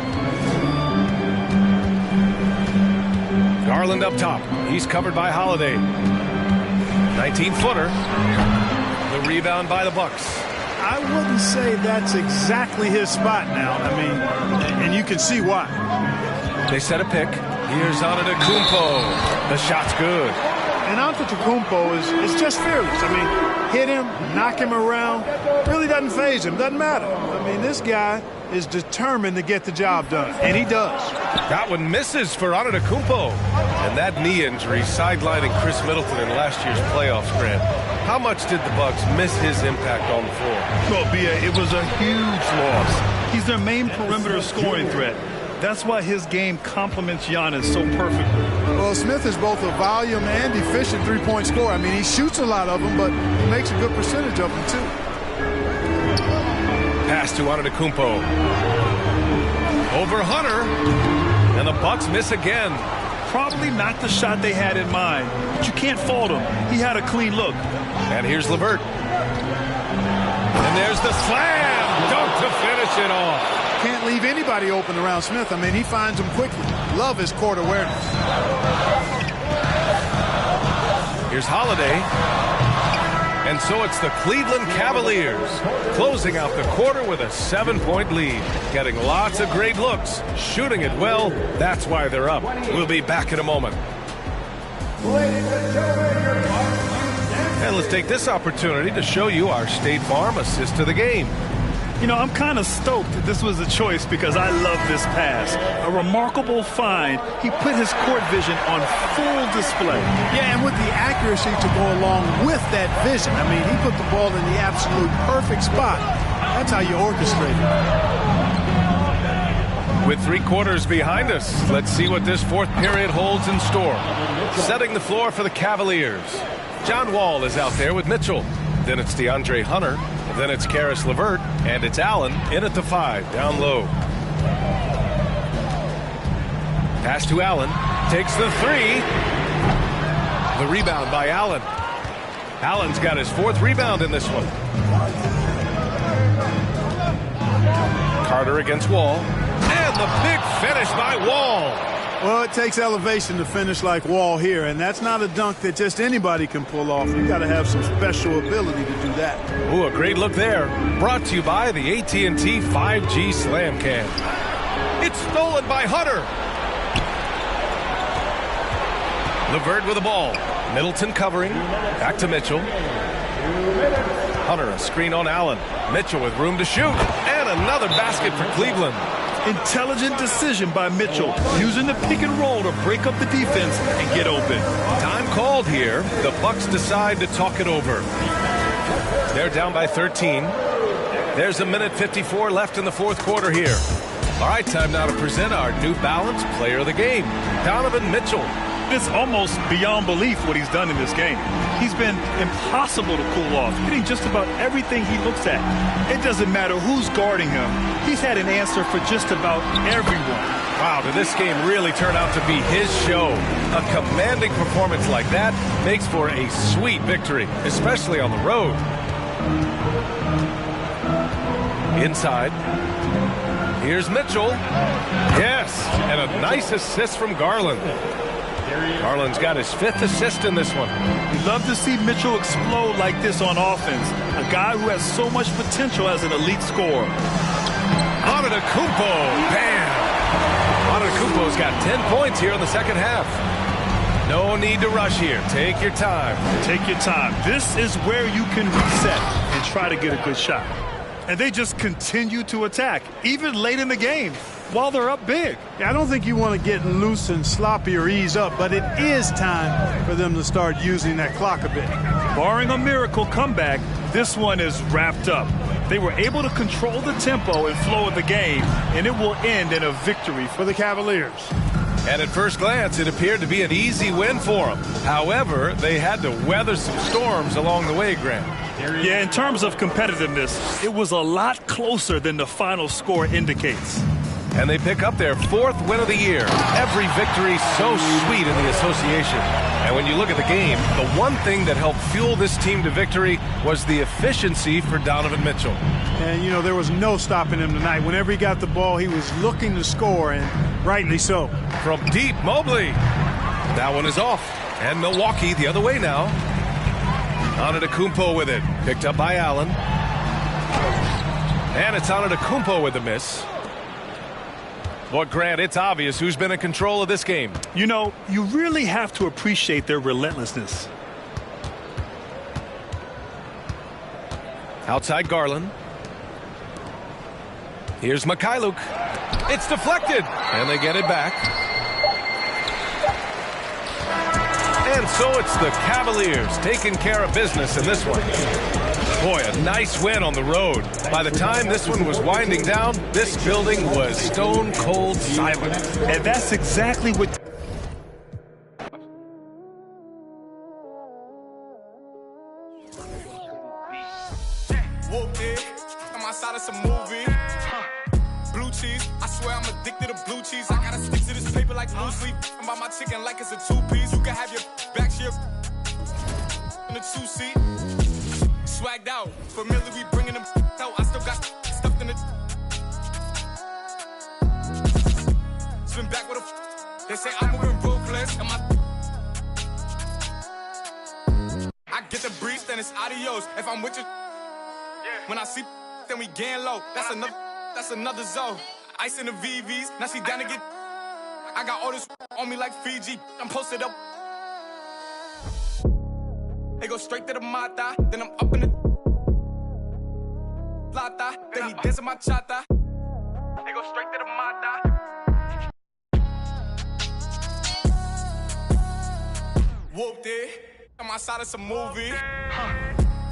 Garland up top. He's covered by Holiday. 19-footer. The rebound by the Bucks. I wouldn't say that's exactly his spot now. I mean, and you can see why. They set a pick. Here's Antetokounmpo. The shot's good. And Antetokounmpo is just fearless. I mean, hit him, knock him around. Really doesn't faze him. Doesn't matter. I mean, this guy is determined to get the job done, and he does. That one misses for Antetokounmpo. And that knee injury sidelining Chris Middleton in last year's playoffs, Grant. How much did the Bucks miss his impact on the floor? Well, B.A., it was a huge loss. He's their main perimeter scoring threat. That's why his game complements Giannis so perfectly. Well, Smith is both a volume and efficient three-point scorer. I mean, he shoots a lot of them, but he makes a good percentage of them, too. Pass to Antetokounmpo. Over Hunter. And the Bucks miss again. Probably not the shot they had in mind, but you can't fault him. He had a clean look. And here's LeVert. And there's the slam. Dunk to finish it off. Can't leave anybody open around Smith. I mean, he finds them quickly. Love his court awareness. Here's Holiday. And so it's the Cleveland Cavaliers closing out the quarter with a 7-point lead. Getting lots of great looks, shooting it well. That's why they're up. We'll be back in a moment. And let's take this opportunity to show you our State Farm assist to the game. You know, I'm kind of stoked that this was a choice because I love this pass. A remarkable find. He put his court vision on full display. Yeah, and with the accuracy to go along with that vision. I mean, he put the ball in the absolute perfect spot. That's how you orchestrate it. With 3 quarters behind us, let's see what this fourth period holds in store. Setting the floor for the Cavaliers. John Wall is out there with Mitchell. Then it's DeAndre Hunter. Then it's Caris LeVert. And it's Allen in at the 5, down low. Pass to Allen. Takes the 3. The rebound by Allen. Allen's got his 4th rebound in this one. Carter against Wall. And the big finish by Wall. Well, it takes elevation to finish like Wall here, and that's not a dunk that just anybody can pull off. You got to have some special ability to do that. Ooh, a great look there. Brought to you by the AT&T 5G Slam Cam. It's stolen by Hunter. LeVert with the ball. Middleton covering. Back to Mitchell. Hunter, a screen on Allen. Mitchell with room to shoot. And another basket for Cleveland. Intelligent decision by Mitchell, using the pick and roll to break up the defense and get open. Time called here. The Bucks decide to talk it over. They're down by 13. There's 1:54 left in the fourth quarter here. All right, time now to present our New Balance Player of the Game, Donovan Mitchell. It's almost beyond belief what he's done in this game. He's been impossible to cool off, hitting just about everything he looks at. It doesn't matter who's guarding him. He's had an answer for just about everyone. Wow, did this game really turn out to be his show? A commanding performance like that makes for a sweet victory, especially on the road. Inside. Here's Mitchell. Yes, and a nice assist from Garland. Garland's got his 5th assist in this one. We love to see Mitchell explode like this on offense. A guy who has so much potential as an elite scorer. Antetokounmpo, bam! Antetokounmpo's got 10 points here in the second half. No need to rush here. Take your time. Take your time. This is where you can reset and try to get a good shot. And they just continue to attack, even late in the game, while they're up big. Yeah, I don't think you want to get loose and sloppy or ease up, but it is time for them to start using that clock a bit. Barring a miracle comeback, this one is wrapped up. They were able to control the tempo and flow of the game, and it will end in a victory for the Cavaliers. And at first glance, it appeared to be an easy win for them. However, they had to weather some storms along the way, Grant. Yeah, in terms of competitiveness, it was a lot closer than the final score indicates. And they pick up their 4th win of the year. Every victory so sweet in the association. And when you look at the game, the one thing that helped fuel this team to victory was the efficiency for Donovan Mitchell. And, you know, there was no stopping him tonight. Whenever he got the ball, he was looking to score, and rightly so. From deep, Mobley. That one is off. And Milwaukee the other way now. Antetokounmpo with it. Picked up by Allen. And it's Antetokounmpo with the miss. But Grant, it's obvious who's been in control of this game. You know, you really have to appreciate their relentlessness. Outside Garland. Here's Mikhailuk. It's deflected. And they get it back. And so it's the Cavaliers taking care of business in this one. Boy, a nice win on the road. By the time this one was winding down, this building was stone cold silent. And that's exactly what... Whooped it. I'm outside of some movie. Blue cheese. I swear I'm addicted to blue cheese. I gotta stick to this paper like blue sleep. I'm by my chicken like it's a two-piece. You can have your back here in a two-seat. Swagged out. Familiar, we bringing them out. I still got stuffed in the... Spin back with a... They say I'm moving ruthless. And my... I get the breeze, then it's adios. If I'm with you... When I see, then we gang low. That's another zone. Ice in the VVs. Now she down to get. I got all this on me like Fiji. I'm posted up. They go straight to the mata. Then I'm up in the plata. Then he dancing my chata. They go straight to the mata. Whooped it. I'm outside of some movie.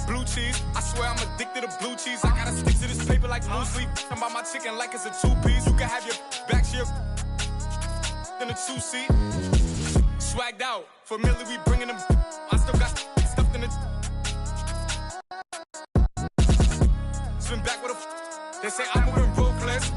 Blue cheese, I swear I'm addicted to blue cheese. I gotta stick to this paper like blue sleep. I'm by my chicken like it's a two-piece. You can have your back here in a two-seat. Swagged out, familiar, we bringing them. I still got stuffed in the... Spin back with a... They say I'm moving ruthless.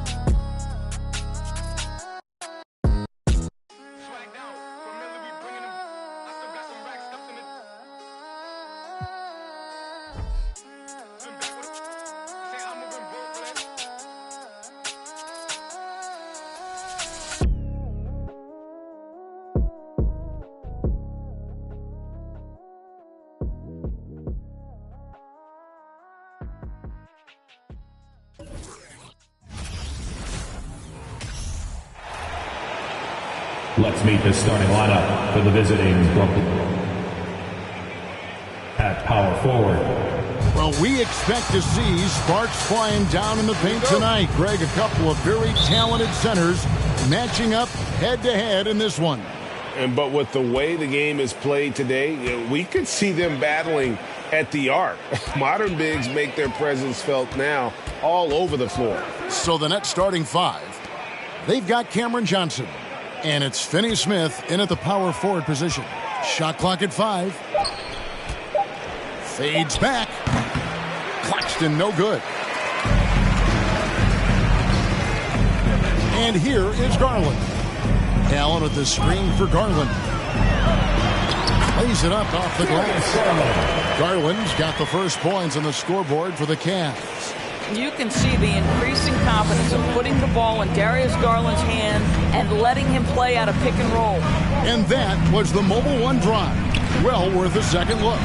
Let's meet the starting lineup for the visiting Brooklyn. At power forward. Well, we expect to see sparks flying down in the paint tonight. Greg, a couple of very talented centers matching up head-to-head in this one. But with the way the game is played today, we could see them battling at the arc. Modern bigs make their presence felt now all over the floor. So the Nets starting five. They've got Cameron Johnson. And it's Finney Smith in at the power forward position. Shot clock at 5. Fades back. Claxton no good. And here is Garland. Allen with the screen for Garland. Plays it up off the glass. Garland's got the first points on the scoreboard for the Cavs. You can see the increasing confidence of putting the ball in Darius Garland's hand and letting him play out a pick and roll. And that was the Mobile One drive. Well worth a second look.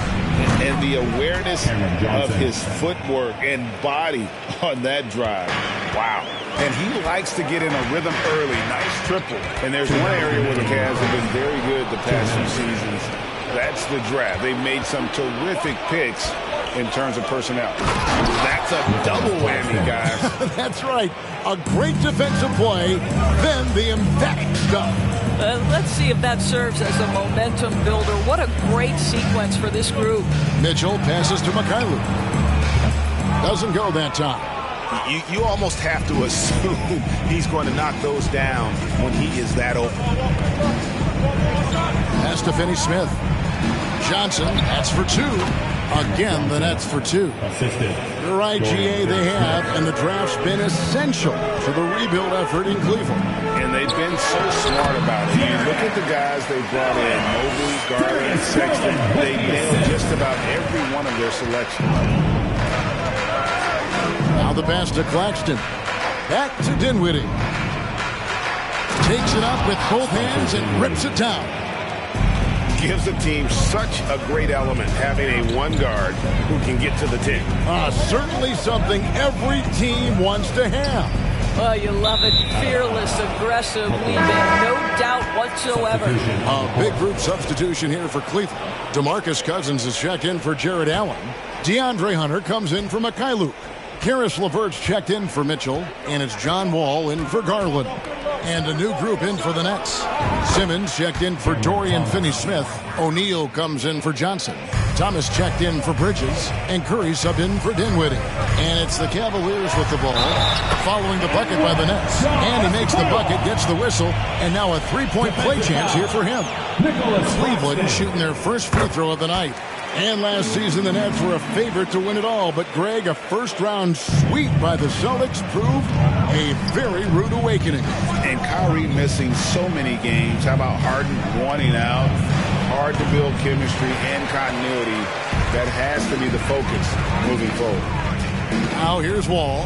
And the awareness of his footwork and body on that drive. Wow. And he likes to get in a rhythm early. Nice triple. And there's one area where the Cavs have been very good the past few seasons. That's the draft. They've made some terrific picks in terms of personnel. That's a double whammy, guys. That's right. A great defensive play, then the emphatic stuff. Let's see if that serves as a momentum builder. What a great sequence for this group. Mitchell passes to Mikhailuk. Doesn't go that time. You almost have to assume he's going to knock those down when he is that open. Pass to Finney Smith. Johnson, that's for 2. Again, the Nets for 2. You're right, GA, they have, and the draft's been essential to the rebuild effort in Cleveland. And they've been so smart about it. You look at the guys they brought in, Mobley, Garland, Sexton. They nailed just about every one of their selections. Now the pass to Claxton. Back to Dinwiddie. Takes it up with both hands and rips it down. Gives the team such a great element, having a one guard who can get to the 10. Certainly something every team wants to have. Oh, you love it. Fearless, aggressive, leaving no doubt whatsoever. A big group substitution here for Cleveland. DeMarcus Cousins is checked in for Jared Allen. DeAndre Hunter comes in for Mikhailuk. Karis LeVert's checked in for Mitchell, and it's John Wall in for Garland. And a new group in for the Nets. Simmons checked in for Dorian Finney-Smith. O'Neal comes in for Johnson. Thomas checked in for Bridges, and Curry subbed in for Dinwiddie. And it's the Cavaliers with the ball, following the bucket by the Nets. And he makes the bucket, gets the whistle, and now a three-point play chance here for him. Cleveland shooting their first free throw of the night. And last season, the Nets were a favorite to win it all. But, Greg, a first-round sweep by the Celtics proved a very rude awakening. And Kyrie missing so many games. How about Harden wanting out? Hard to build chemistry and continuity. That has to be the focus moving forward. Now here's Wall.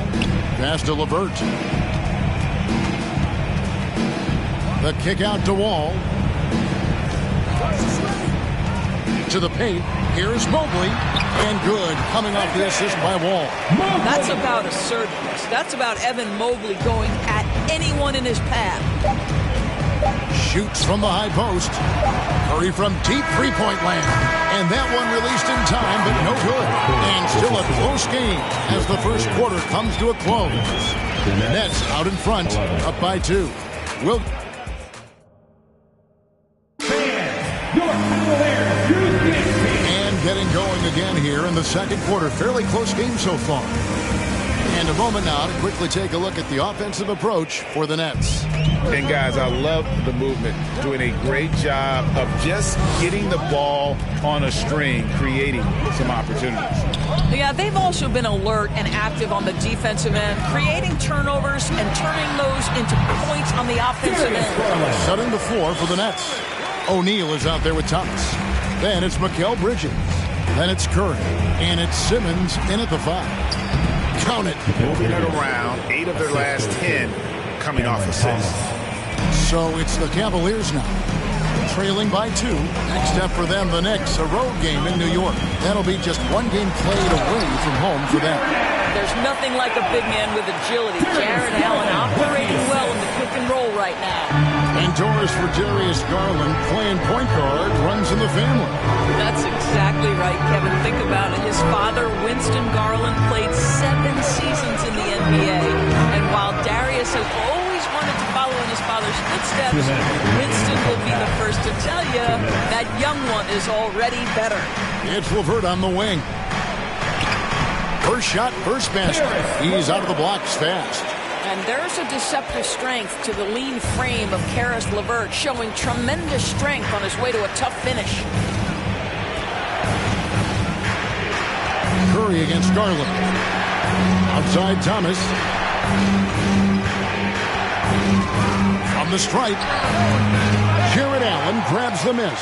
Pass to LeVert. The kick out to Wall. To the paint. Here's Mobley. And good. Coming off the assist by Wall. That's about assertiveness. That's about Evan Mobley going at anyone in his path. Shoots from the high post. Curry from deep three-point land. And that one released in time, but no good. And still a close game as the first quarter comes to a close. Nets out in front, up by 2. And getting going again here in the second quarter. Fairly close game so far. And a moment now to quickly take a look at the offensive approach for the Nets. And, guys, I love the movement. Doing a great job of just getting the ball on a string, creating some opportunities. Yeah, they've also been alert and active on the defensive end, creating turnovers and turning those into points on the offensive end. Setting the floor for the Nets. O'Neal is out there with Thomas. Then it's Mikal Bridges. Then it's Curry. And it's Simmons in at the 5. Count it. Moving it around. 8 of their last 10 coming off assists. So it's the Cavaliers now. Trailing by 2. Next step for them, the Knicks, a road game in New York. That'll be just one game played away from home for them. There's nothing like a big man with agility. Jarrett Allen operating well in the pick and roll right now. Indoors for Darius Garland, playing point guard, runs in the family. That's exactly right, Kevin. Think about it. His father, Winston Garland, played 7 seasons in the NBA. And while Darius has always wanted to follow in his father's footsteps, Winston will be the first to tell you that young one is already better. It's LeVert on the wing. First shot, first basket. He's out of the blocks fast. And there's a deceptive strength to the lean frame of Caris LeVert, showing tremendous strength on his way to a tough finish. Curry against Garland. Outside Thomas. From the stripe. Jarrett Allen grabs the miss.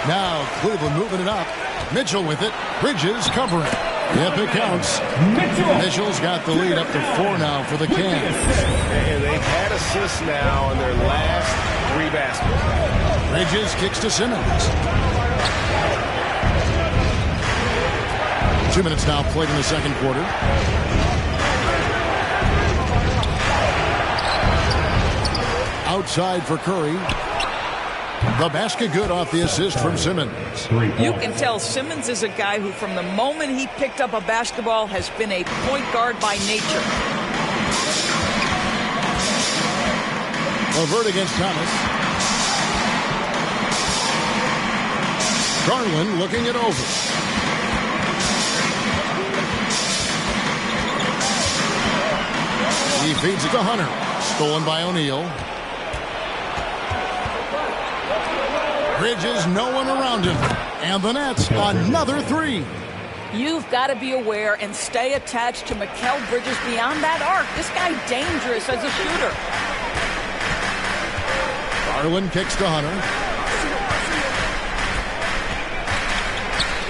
Now Cleveland moving it up. Mitchell with it. Bridges covering. Yep, it counts. Mitchell's got the lead up to 4 now for the Cavs. And they've had assists now in their last 3 baskets. Bridges kicks to Simmons. 2 minutes now played in the second quarter. Outside for Curry. The basket good off the assist from Simmons. You can tell Simmons is a guy who, from the moment he picked up a basketball, has been a point guard by nature. LeVert against Thomas. Garland looking it over. He feeds it to Hunter. Stolen by O'Neal. Bridges, no one around him. And the Nets, another 3. You've got to be aware and stay attached to Mikal Bridges beyond that arc. This guy dangerous as a shooter. Garland kicks to Hunter.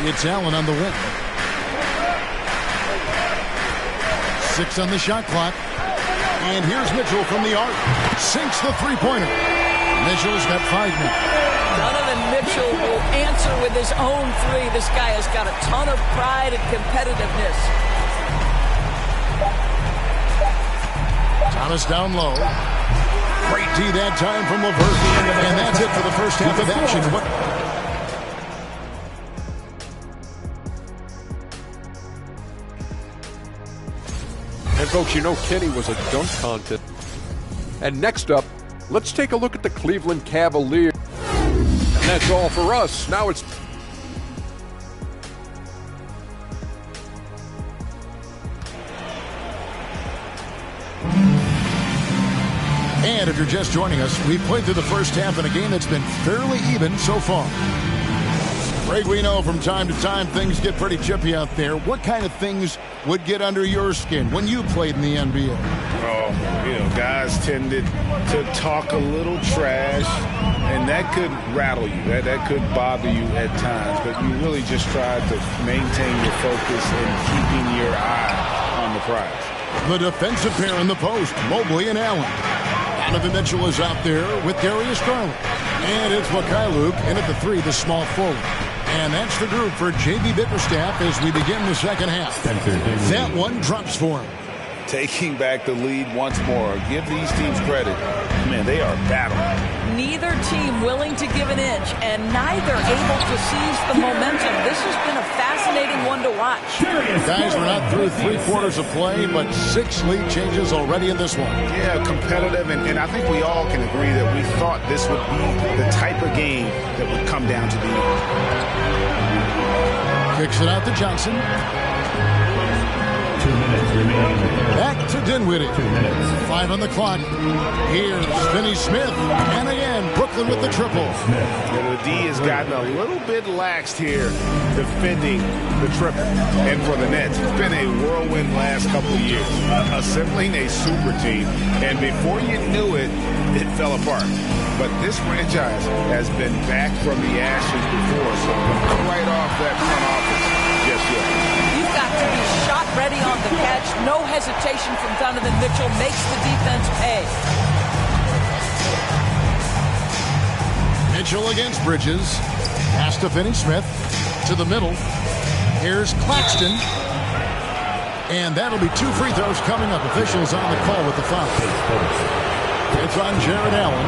It's Allen on the wing. 6 on the shot clock. And here's Mitchell from the arc. Sinks the three-pointer. Mitchell's got 5 now. Donovan Mitchell will answer with his own 3. This guy has got a ton of pride and competitiveness. Thomas down low. Great D that time from LeVert. And that's it for the first half of action. And folks, you know Kenny was a dunk contest. And next up, let's take a look at the Cleveland Cavaliers. And that's all for us. Now it's And if you're just joining us, we've played through the first half in a game that's been fairly even so far. Greg, we know from time to time things get pretty chippy out there. What kind of things would get under your skin when you played in the NBA? Oh, guys tended to talk a little trash, and that could rattle you. That could bother you at times, but you really just tried to maintain your focus and keeping your eye on the prize. The defensive pair in the post, Mobley and Allen. Donovan Mitchell is out there with Darius Garland. And it's Mikhailuk in at the 3, the small forward. And that's the group for J.B. Bickerstaff as we begin the second half. That one drops for him. Taking back the lead once more. Give these teams credit. Man, they are battling. Neither team willing to give an inch, and neither able to seize the momentum. This has been a fascinating one to watch. Guys, we're not through 3 quarters of play, but 6 lead changes already in this one. Yeah, competitive, and I think we all can agree that we thought this would be the type of game that would come down to the end. Kicks it out to Johnson. 2 minutes remaining. Back to Dinwiddie. 2 minutes. 5 on the clock. Here's Finney Smith. And again, Brooklyn with the triple. The D has gotten a little bit laxed here defending the triple. And for the Nets, it's been a whirlwind last couple of years. Assembling a super team. And before you knew it, it fell apart. But this franchise has been back from the ashes before, so right off that front office, just yet. You've got to be shot ready on the catch. No hesitation from Donovan Mitchell. Makes the defense pay. Mitchell against Bridges. Pass to Finney Smith. To the middle. Here's Claxton. And that'll be 2 free throws coming up. Officials on the call with the foul. It's on Jared Allen.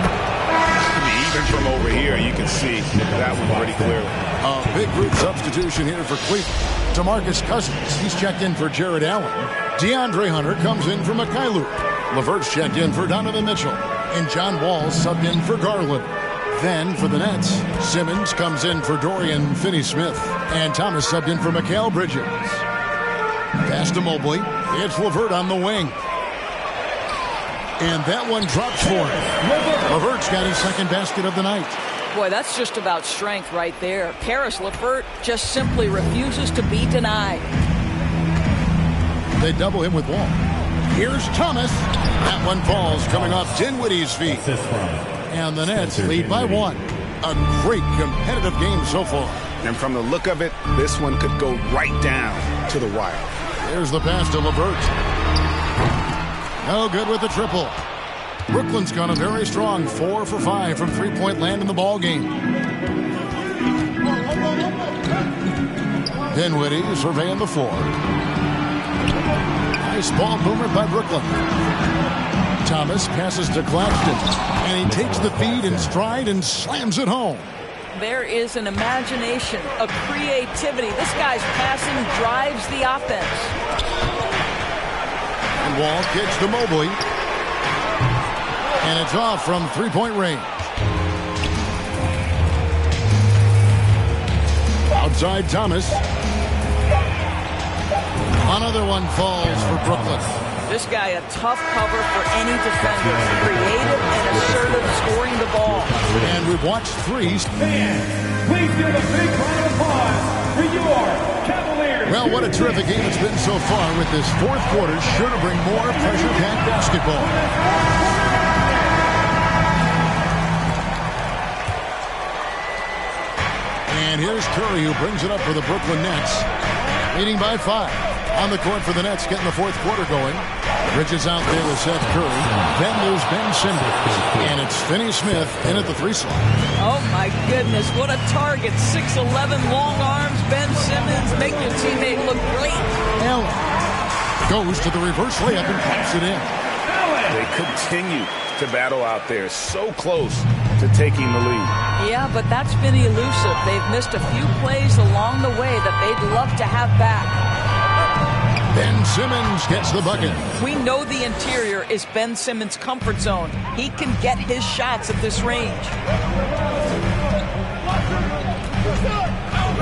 Even from over here, you can see that one pretty clearly. A big group substitution here for Cleveland. DeMarcus Cousins, he's checked in for Jared Allen. DeAndre Hunter comes in for Mikhailuk. LeVert's checked in for Donovan Mitchell. And John Wall subbed in for Garland. Then for the Nets, Simmons comes in for Dorian Finney-Smith. And Thomas subbed in for Mikal Bridges. Pass to Mobley. It's LeVert on the wing. And that one drops for him. LeVert's got his second basket of the night. Boy, that's just about strength right there. Karis LeVert just simply refuses to be denied. They double him with Wall. Here's Thomas. That one falls coming off Dinwiddie's feet. And the Nets lead by 1. A great competitive game so far. And from the look of it, this one could go right down to the wire. Here's the pass to LeVert. No good with the triple. Brooklyn's gone a very strong 4 for 5 from 3-point land in the ball game. Dinwiddie surveying the floor. Nice ball movement by Brooklyn. Thomas passes to Claxton, and he takes the feed in stride and slams it home. There is an imagination, a creativity. This guy's passing drives the offense. And Wall kicks to Mobley. And it's off from 3-point range. Outside Thomas. Another one falls for Brooklyn. This guy a tough cover for any defender. Creative and assertive scoring the ball. And we've watched threes. Please give a big round of applause for your Cavaliers. Well, what a terrific game it's been so far with this fourth quarter. Sure to bring more pressure-packed basketball. And here's Curry, who brings it up for the Brooklyn Nets. Leading by 5. On the court for the Nets, getting the fourth quarter going. Bridges out there with Seth Curry. Then there's Ben Simmons. And it's Finney-Smith in at the 3 slot. Oh, my goodness. What a target. 6'11", long arms. Ben Simmons. Make your teammate look great. Allen goes to the reverse layup and pops it in. They continue to battle out there. So close to taking the lead. Yeah, but that's been elusive. They've missed a few plays along the way that they'd love to have back. Ben Simmons gets the bucket. We know the interior is Ben Simmons' comfort zone. He can get his shots at this range.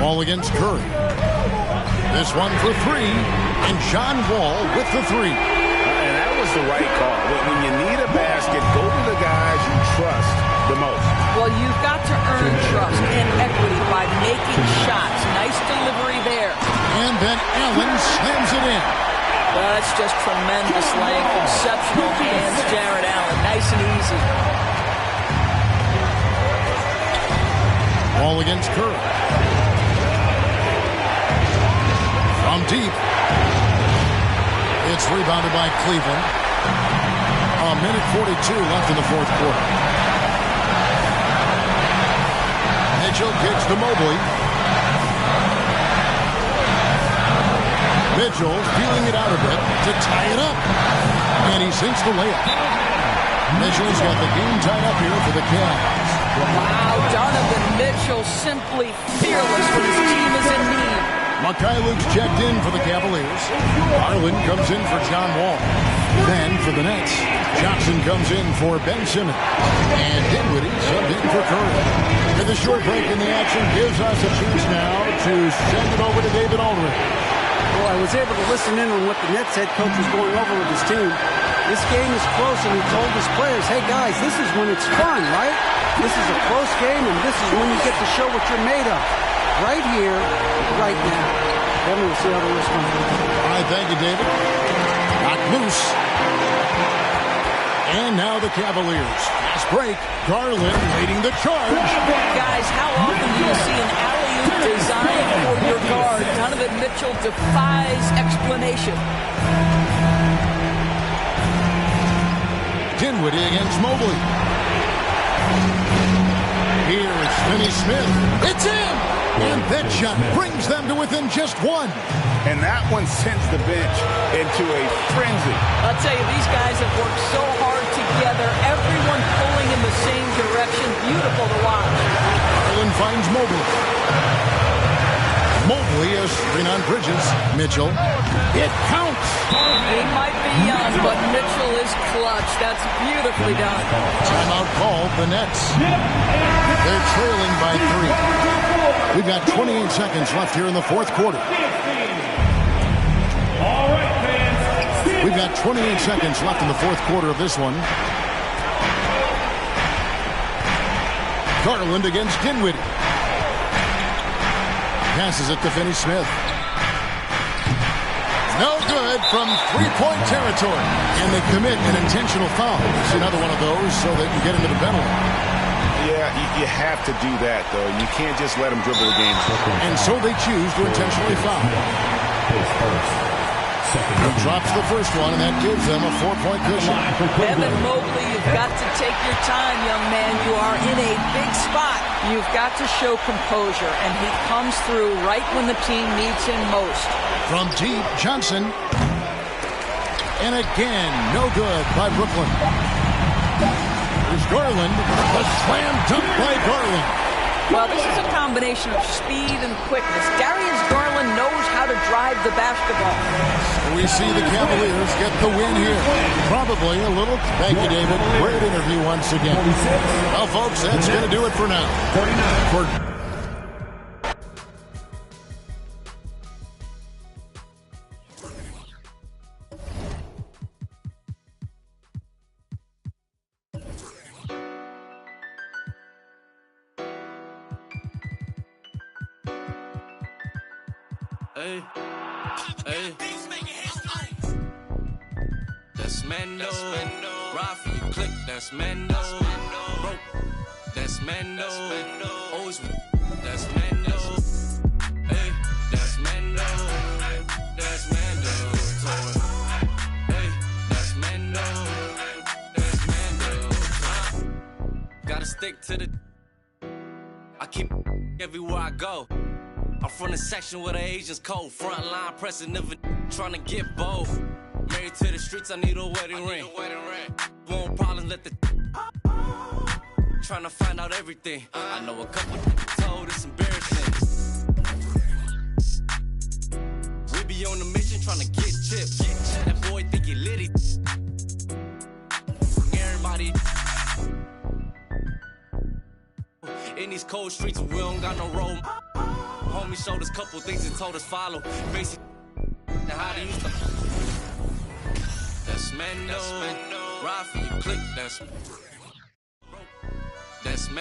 Wall against Curry. This one for 3. And John Wall with the 3. And that was was the right call. When you need a basket, go to the guys you trust the most. Well, you've got to earn trust and equity by making shots. Nice delivery there. And then Allen slams it in. That's just tremendous length. Exceptional hands, Jared Allen. Nice and easy. Ball against Curry. From deep. It's rebounded by Cleveland. A minute 42 left in the fourth quarter. Mitchell kicks to Mobley. Mitchell feeling it out a bit to tie it up. And he sinks the layup. Mitchell's got the game tied up here for the Cavs. Wow, Donovan Mitchell simply fearless when his team is in need. Mikhailuk's checked in for the Cavaliers. Garland comes in for John Wall. Then for the Nets, Johnson comes in for Ben Simmons. And Dinwiddie subbed in for Curry. And the short break in the action gives us a chance now to send it over to David Aldridge. Well, I was able to listen in on what the Nets head coach was going over with his team. This game is close, and he told his players, hey, guys, this is when it's fun, right? This is a close game, and this is when you get to show what you're made of. Right here, right now. Kevin, we'll see how the rest comes. All right, thank you, David. Knocked loose. And now the Cavaliers. Fast break. Garland leading the charge. Guys, how often do you see an alley-oop designed for your guard? Donovan Mitchell defies explanation. Dinwiddie against Mobley. Here is Finney Smith. It's in! And that shot brings them to within just one. And that one sends the bench into a frenzy. I'll tell you, these guys have worked so hard together. Everyone pulling in the same direction. Beautiful to watch. Garland finds Mobley. Mobley is screen on Bridges. Mitchell. It counts. He might be young, but Mitchell is clutch. That's beautifully done. Timeout called the Nets. They're trailing by 3. We've got 28 seconds left here in the fourth quarter. We've got 28 seconds left in the fourth quarter of this one. Garland against Dinwiddie. Passes it to Finney Smith. No good from three-point territory. And they commit an intentional foul. It's another one of those so they can get into the penalty. Yeah, you have to do that, though. You can't just let them dribble the game. And so they choose to intentionally foul. He drops the first one, and that gives them a 4-point cushion. Evan Mobley, you've got to take your time, young man. You are in a big spot. You've got to show composure, and he comes through right when the team needs him most. From deep, Johnson. And again, no good by Brooklyn. Here's Garland. The slam dunk by Garland. Well, this is a combination of speed and quickness. Darius Garland knows how to drive the basketball. We see the Cavaliers get the win here. Probably a little. Thank you, David. Great interview once again. Well, folks, that's going to do it for now. Hey, hey. That's Mando. Ride for your click, that's Mando. Bro, that's Mando. Always, that's Mando. Hey, that's Mando. That's Mando. Hey, that's Mando. That's Mando. Gotta stick to the. I keep everywhere I go. I'm from the section where the Asians cold. Front line pressing, never trying to get bold. Married to the streets, I need a wedding ring. Won't problems, let the trying to find out everything. I know a couple told it's embarrassing. We be on the mission trying to get chips. That boy think he litty. Everybody in these cold streets, we don't got no road. Homie showed us couple things and told us follow. Basically, how to use them. That's Mendo. Ride for your click. That's